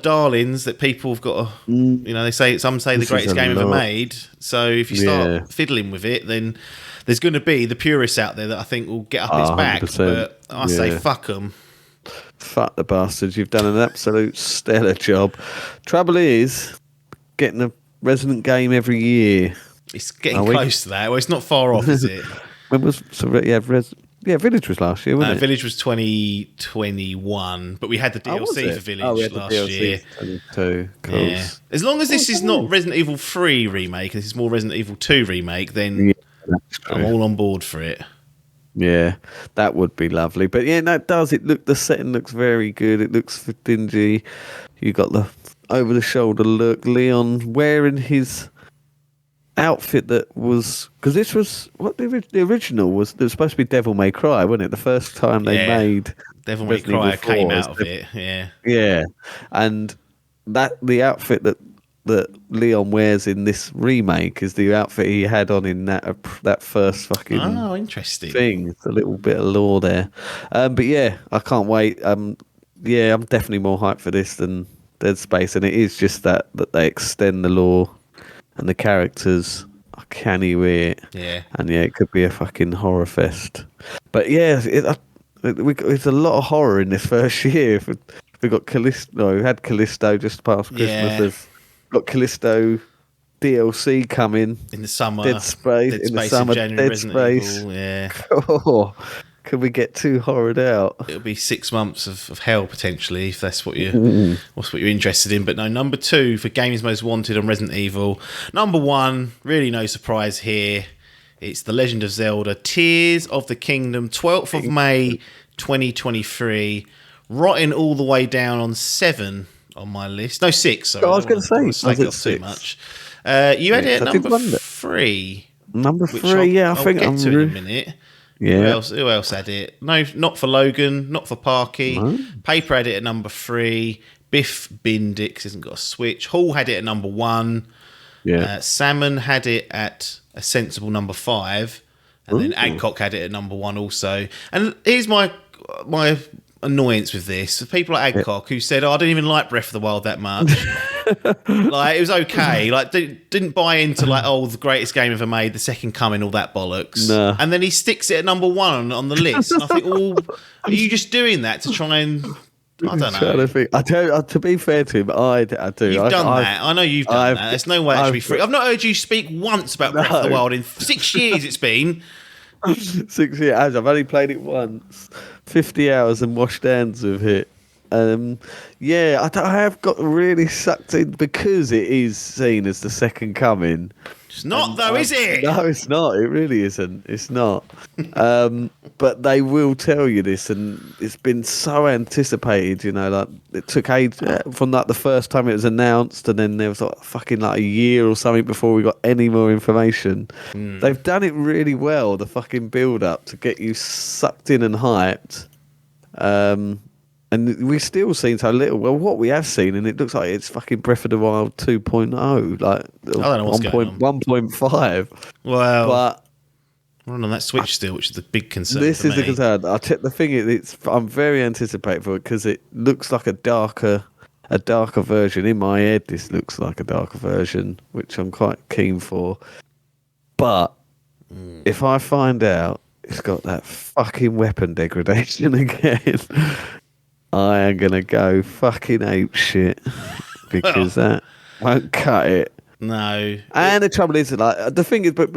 darlings that people have got to, some say the greatest game ever made. So if you start fiddling with it, then there's going to be the purists out there that I think will get up its back. 100%. But I say fuck them. Fuck the bastards. You've done an absolute stellar job. Trouble is, getting a Resident game every year. It's getting close to that. Well, it's not far off, is it? When was Village was last year, wasn't it? Village was 2021, but we had the DLC for Village last year. 22, yeah. As long as this is not Resident Evil 3 remake, this is more Resident Evil 2 remake, then I'm all on board for it. Yeah, that would be lovely. But yeah, no, it does. The setting looks very good. It looks dingy. You got the over the shoulder look. Leon wearing his outfit that was, because this was what the original was. It was supposed to be Devil May Cry, wasn't it? The first time they made Devil May Cry came out of it. Yeah, and the outfit that Leon wears in this remake is the outfit he had on in that first fucking interesting thing. It's a little bit of lore there, but yeah, I can't wait. I'm definitely more hyped for this than Dead Space, and it is just that they extend the lore and the characters are canny with it. Yeah, and it could be a fucking horror fest. But yeah, it's a lot of horror in this first year. We got Callisto. No, we had Callisto just past Christmas. Yeah. We've got Callisto DLC coming in the summer. Dead Space in the summer. January, Dead Space. Evil, yeah. Oh, could we get too horrored out? It'll be 6 months of hell potentially if that's what you're interested in. But no, number 2 for Gamers Most Wanted on Resident Evil. Number 1, really no surprise here. It's The Legend of Zelda: Tears of the Kingdom, 12th of May 2023. Rotting all the way down on 7 on my list. No, 6. Sorry, I was going to say, slag it off too much. You had it at number 3. Number 3, I think I'll get to in a minute. Yeah. Who else had it? No, not for Logan, not for Parky. No. Paper had it at number 3. Biff binned it because he hasn't got a Switch. Hall had it at number 1. Yeah. Salmon had it at a sensible number 5. And then Adcock had it at number 1 also. And here's my annoyance with this. The people like Adcock who said, I didn't even like Breath of the Wild that much. Like, it was okay. Like, didn't buy into the greatest game ever made, the second coming, all that bollocks. No. And then he sticks it at number 1 on the list. And I think, are you just doing that to try and... I don't know. To be fair to him, I do. You've done that. I know you've done that. There's no way that should be free. I've not heard you speak once about Breath of the Wild in 6 years it's been. 6 years. I've only played it once. 50 hours and washed hands with it. I have got really sucked in because it is seen as the second coming. It's not though, is it? No, it's not. It really isn't. It's not. But they will tell you this, and it's been so anticipated. It took age from the first time it was announced, and then there was a year or something before we got any more information. They've done it really well. The fucking build up to get you sucked in and hyped. And we've still seen so little. Well, what we have seen, and it looks like it's fucking Breath of the Wild 2.0, like I don't know what's going on. 1.5. Well, but we're on that Switch still, which is the big concern. This is the concern. The thing is, I'm very anticipated for it because it looks like a darker version. In my head, this looks like a darker version, which I'm quite keen for. But if I find out it's got that fucking weapon degradation again, I am going to go fucking ape shit because that won't cut it. No. And the trouble is, the thing is, but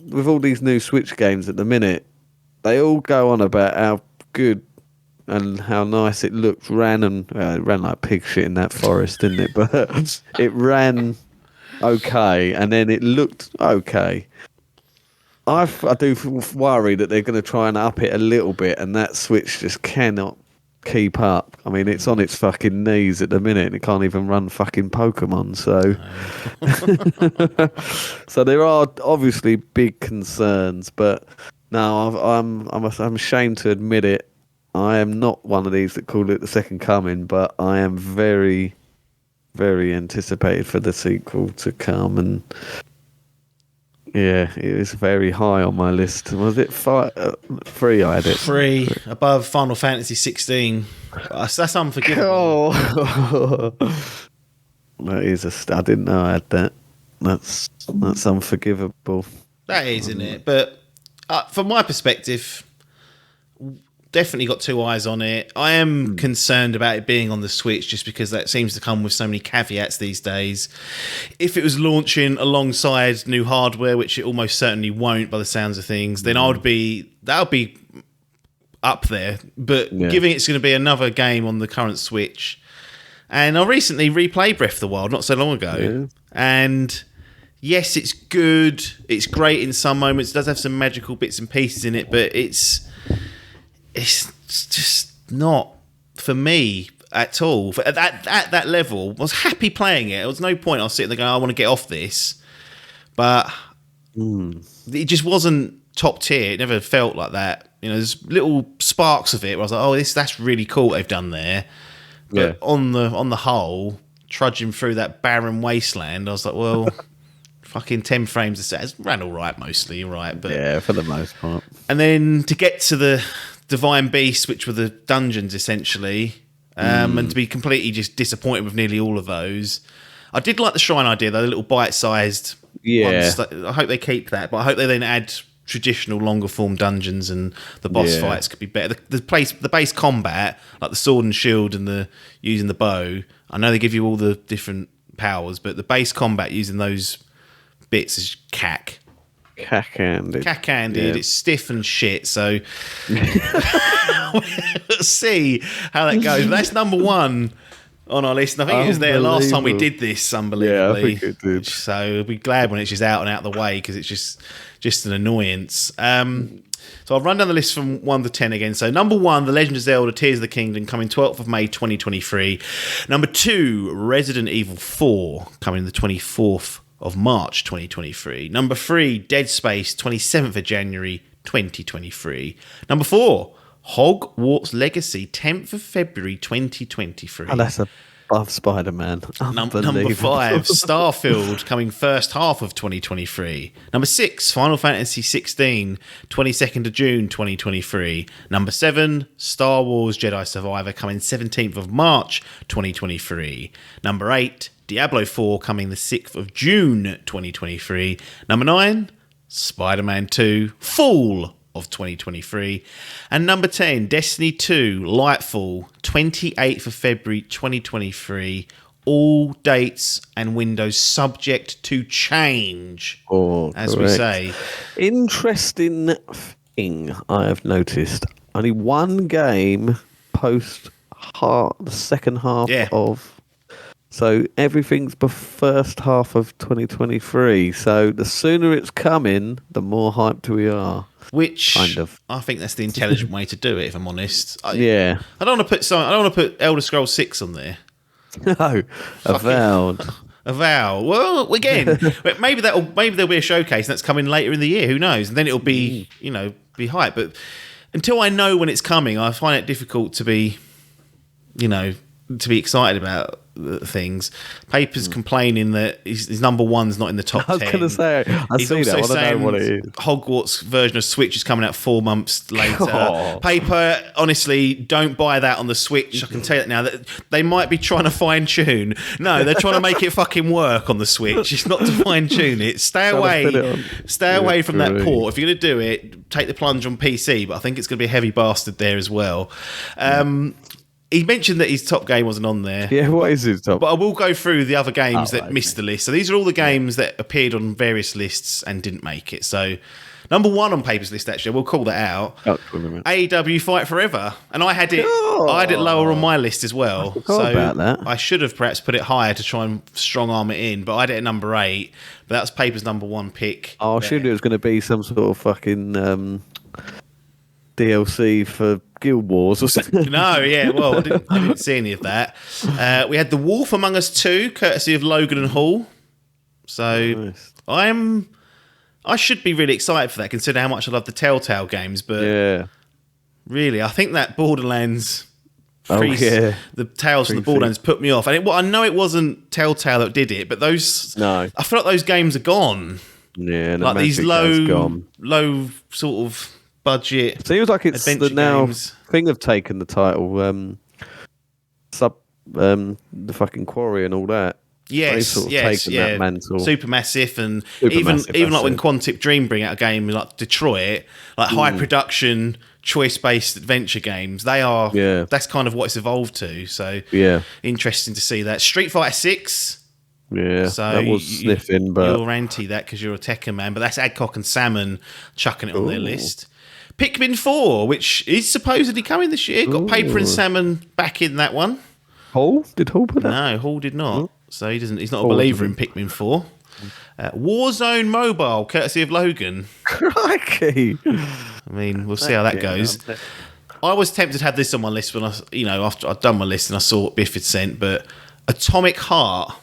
with all these new Switch games at the minute, they all go on about how good and how nice it looked. It ran like pig shit in that forest, didn't it? But it ran okay, and then it looked okay. I do worry that they're going to try and up it a little bit, and that Switch just cannot keep up. I mean, it's on its fucking knees at the minute, and it can't even run fucking Pokemon. So, so there are obviously big concerns. But no, I'm ashamed to admit it. I am not one of these that call it the second coming, but I am very, very anticipated for the sequel to come. And yeah, it was very high on my list. Was it 3? I had it 3 above Final Fantasy 16. That's unforgivable. Oh, that is I didn't know I had that. That's unforgivable. That is, isn't it? But from my perspective, definitely got 2 eyes on it. I am concerned about it being on the Switch just because that seems to come with so many caveats these days. If it was launching alongside new hardware, which it almost certainly won't by the sounds of things, then that would be up there. But given it's going to be another game on the current Switch, and I recently replayed Breath of the Wild not so long ago, and yes, it's good. It's great in some moments. It does have some magical bits and pieces in it, but it's just not for me at all. At that level, I was happy playing it. There was no point I was sitting there going, I want to get off this. But it just wasn't top tier. It never felt like that. You know, there's little sparks of it where I was like, oh, that's really cool what they've done there. But on the whole, trudging through that barren wasteland, I was like, well, fucking 10 frames a second. It ran all right mostly, right? But yeah, for the most part. And then to get to the Divine Beasts, which were the dungeons essentially, and to be completely just disappointed with nearly all of those. I did like the shrine idea, though, the little bite-sized ones. I hope they keep that, but I hope they then add traditional longer form dungeons and the boss fights could be better. The base combat, like the sword and shield and the using the bow, I know they give you all the different powers, but the base combat using those bits is cack-handed. It's stiff and shit, so we'll see how that goes. But that's number 1 on our list, and I think it was there last time we did this, unbelievably. Yeah, I think it did. So we'll be glad when it's just out and out of the way, because it's just an annoyance. So I'll run down the list from 1 to 10 again. So number 1, The Legend of Zelda Tears of the Kingdom, coming 12th of May 2023. Number 2, Resident Evil 4, coming the 24th of March 2023. Number 3, Dead Space, 27th of January 2023. Number 4, Hogwarts Legacy, 10th of February 2023. Oh, that's above Spider-Man. Number 5, Starfield, coming first half of 2023. Number 6, Final Fantasy 16, 22nd of June 2023. Number 7, Star Wars Jedi Survivor, coming 17th of March 2023. Number 8, Diablo 4, coming the 6th of June 2023. Number 9, SpiderMan II, fall of 2023. And number 10, Destiny 2, Lightfall, 28th of February 2023. All dates and windows subject to change, as we say. Interesting thing I have noticed. Only one game post the second half of... So everything's the first half of 2023. So the sooner it's coming, the more hyped we are. Which kind of. I think that's the intelligent way to do it, if I'm honest. I don't want to put Elder Scrolls 6 on there. No, Avowed. Well, again, maybe there'll be a showcase that's coming later in the year. Who knows? And then it'll be be hype. But until I know when it's coming, I find it difficult to be excited about things. Paper's complaining that his number 1's not in the top 10. I was going to say, I see that. I want to know what it is. Hogwarts version of Switch is coming out 4 months later. Paper, honestly, don't buy that on the Switch. I can tell you that now. That they might be trying to fine tune. No, they're trying to make it fucking work on the Switch. It's not to fine tune it. Stay away from that port. If you're going to do it, take the plunge on PC. But I think it's going to be a heavy bastard there as well. He mentioned that his top game wasn't on there. Yeah, what is his top? But I will go through the other games that missed the list. So these are all the games that appeared on various lists and didn't make it. So number 1 on Paper's list, actually, we'll call that out. AEW Fight Forever. And I had it lower on my list as well. About that. I should have perhaps put it higher to try and strong arm it in, but I had it at number 8. But that's Paper's number 1 pick. I assumed it was going to be some sort of fucking DLC for Guild Wars or something. No, yeah, well, I didn't see any of that. We had The Wolf Among Us 2, courtesy of Logan and Hall. So nice. I should be really excited for that, considering how much I love the Telltale games, but Really, I think that Borderlands. Yeah. The Tales from the Borderlands put me off. And I know it wasn't Telltale that did it, but those. No. I feel like those games are gone. Yeah, like these low sort of budget. Seems like it's the now games. thing have taken the title, the fucking Quarry and all that. Yes, taken that mantle. Supermassive, and even like when Quantic Dream bring out a game like Detroit, like high production, choice-based adventure games, they are. Yeah. That's kind of what it's evolved to. So interesting to see that. Street Fighter 6. Yeah, so that was sniffing, but you're anti that because you're a Tekken man. But that's Adcock and Salmon chucking it on their list. Pikmin 4, which is supposedly coming this year, got Paper and Salmon back in that one. Hall? Did Hall put that? No, Hall did not. So he's not a believer in Pikmin 4. Warzone Mobile, courtesy of Logan. Crikey! I mean, we'll see how that goes. I was tempted to have this on my list when after I'd done my list and I saw what Biff had sent, but Atomic Heart.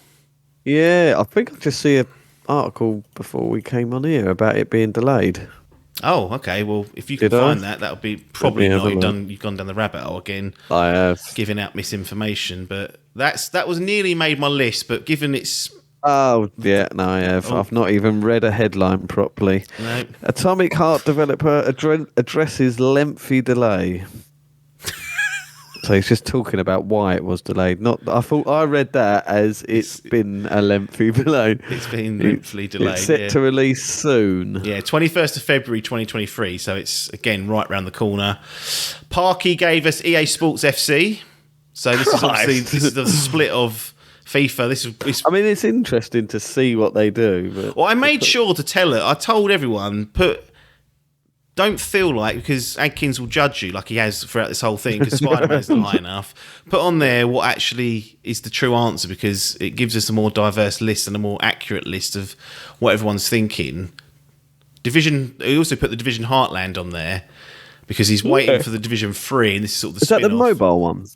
Yeah, I think I just see an article before we came on here about it being delayed. Oh, okay. Well, if you can find that would be probably not. You've gone down the rabbit hole again. I have. Giving out misinformation, but that was nearly made my list. But given it's I have. I've not even read a headline properly. No. Atomic Heart developer addresses lengthy delay. So he's just talking about why it was delayed. I read that as it's been a lengthy delay. It's been lengthily delayed. It's set to release soon. Yeah, 21st of February 2023. So it's, again, right round the corner. Parky gave us EA Sports FC. So this is obviously the split of FIFA. I mean, it's interesting to see what they do. But well, I made sure to tell it. I told everyone, don't feel like, because Adkins will judge you like he has throughout this whole thing, because Spider-Man's not high enough. Put on there what actually is the true answer, because it gives us a more diverse list and a more accurate list of what everyone's thinking. He also put the Division Heartland on there because he's waiting for the Division 3, and this is sort of the spin-off. Is that the mobile one?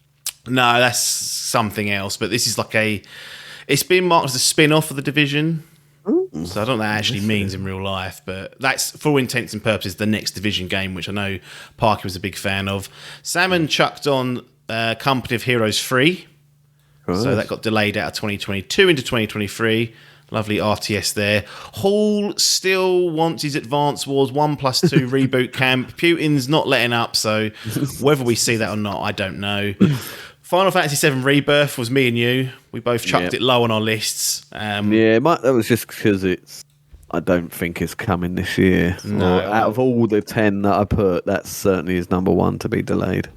No, that's something else, but this is like it's been marked as a spin-off of the Division. Ooh, so I don't know what that actually means in real life, but that's, for all intents and purposes, the next Division game, which I know Parker was a big fan of. Salmon chucked on Company of Heroes 3. So that got delayed out of 2022 into 2023. Lovely RTS there. Hall still wants his Advance Wars 1+2 reboot camp. Putin's not letting up, so whether we see that or not, I don't know. Final Fantasy VII Rebirth was me and you. We both chucked it low on our lists. That was just because I don't think it's coming this year. No, out of all the 10 that I put, that certainly is number one to be delayed.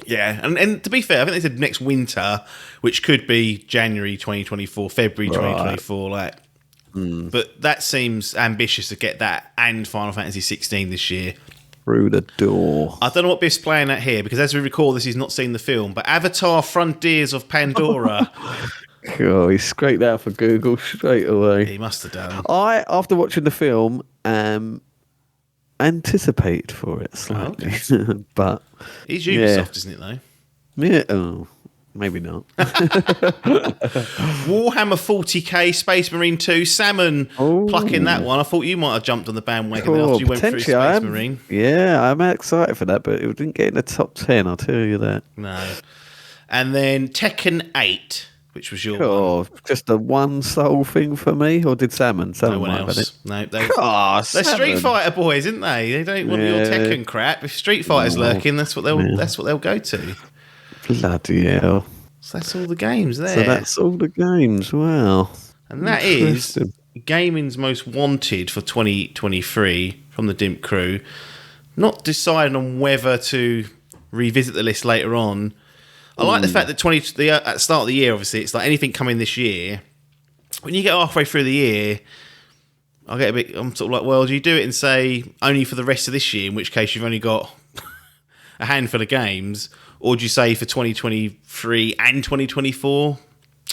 Yeah, and to be fair, I think they said next winter, which could be January 2024, February 2024. But that seems ambitious to get that and Final Fantasy 16 this year. Through the door. I don't know what Biff's playing at here, because as we record this, he's not seen the film, but Avatar Frontiers of Pandora. Oh, he scraped that for Google straight away. He must have done. I, after watching the film, anticipated for it slightly. Oh, okay. But it's Ubisoft, isn't it, though? Yeah. Maybe not. Warhammer 40k, Space Marine 2, Salmon plucking that one. I thought you might have jumped on the bandwagon after you went through Space Marine. Yeah, I'm excited for that, but it didn't get in the top 10, I'll tell you that. No. And then Tekken 8, which was your one. Just a one soul thing for me, or did Salmon? No one else. No, they're Street Fighter boys, isn't they? They don't want your Tekken crap. If Street Fighter's lurking, that's what they'll go to. Bloody hell. So that's all the games there. So that's all the games, wow. And that is gaming's most wanted for 2023 from the Dimp crew. Not deciding on whether to revisit the list later on. I like the fact that at the start of the year, obviously, it's like anything coming this year. When you get halfway through the year, I'm sort of like, well, do you do it and say only for the rest of this year, in which case you've only got a handful of games, or do you say for 2023 and 2024?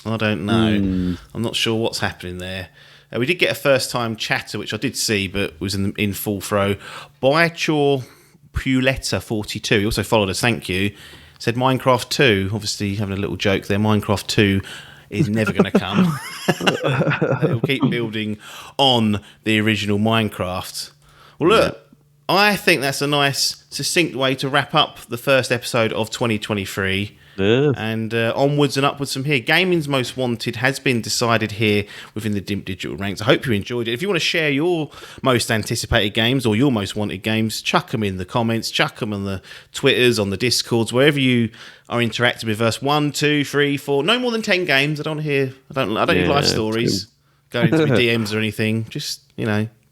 I don't know. I'm not sure what's happening there. We did get a first-time chatter, which I did see, but was in full throw. Baichor Puletta 42. He also followed us. Thank you. Said Minecraft 2. Obviously, having a little joke there. Minecraft 2 is never going to come. It'll keep building on the original Minecraft. Well, look. I think that's a nice, succinct way to wrap up the first episode of 2023. Yeah. And onwards and upwards from here. Gaming's Most Wanted has been decided here within the Dimp Digital ranks. I hope you enjoyed it. If you want to share your most anticipated games or your most wanted games, chuck them in the comments, chuck them on the Twitters, on the Discords, wherever you are interacting with us. 1, 2, 3, 4, no more than 10 games. I don't need life stories going into my DMs or anything. Just,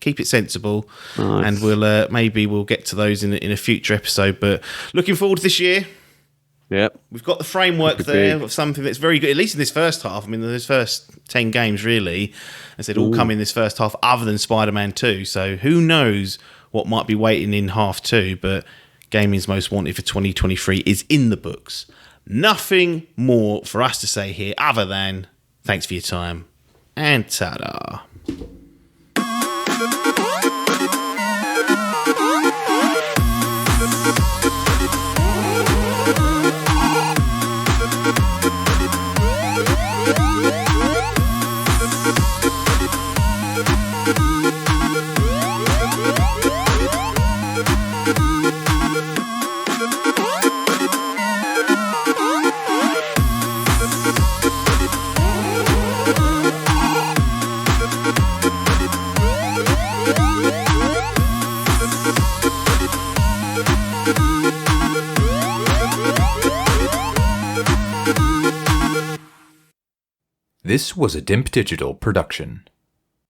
keep it sensible. Nice. And we'll get to those in a future episode. But looking forward to this year. Yep. We've got the framework there of something that's very good, at least in this first half. I mean, those first 10 games, really, as they'd all come in this first half, other than SpiderMan II. So who knows what might be waiting in half 2, but Gaming's Most Wanted for 2023 is in the books. Nothing more for us to say here other than thanks for your time and ta-da. This was a Dimp Digital production.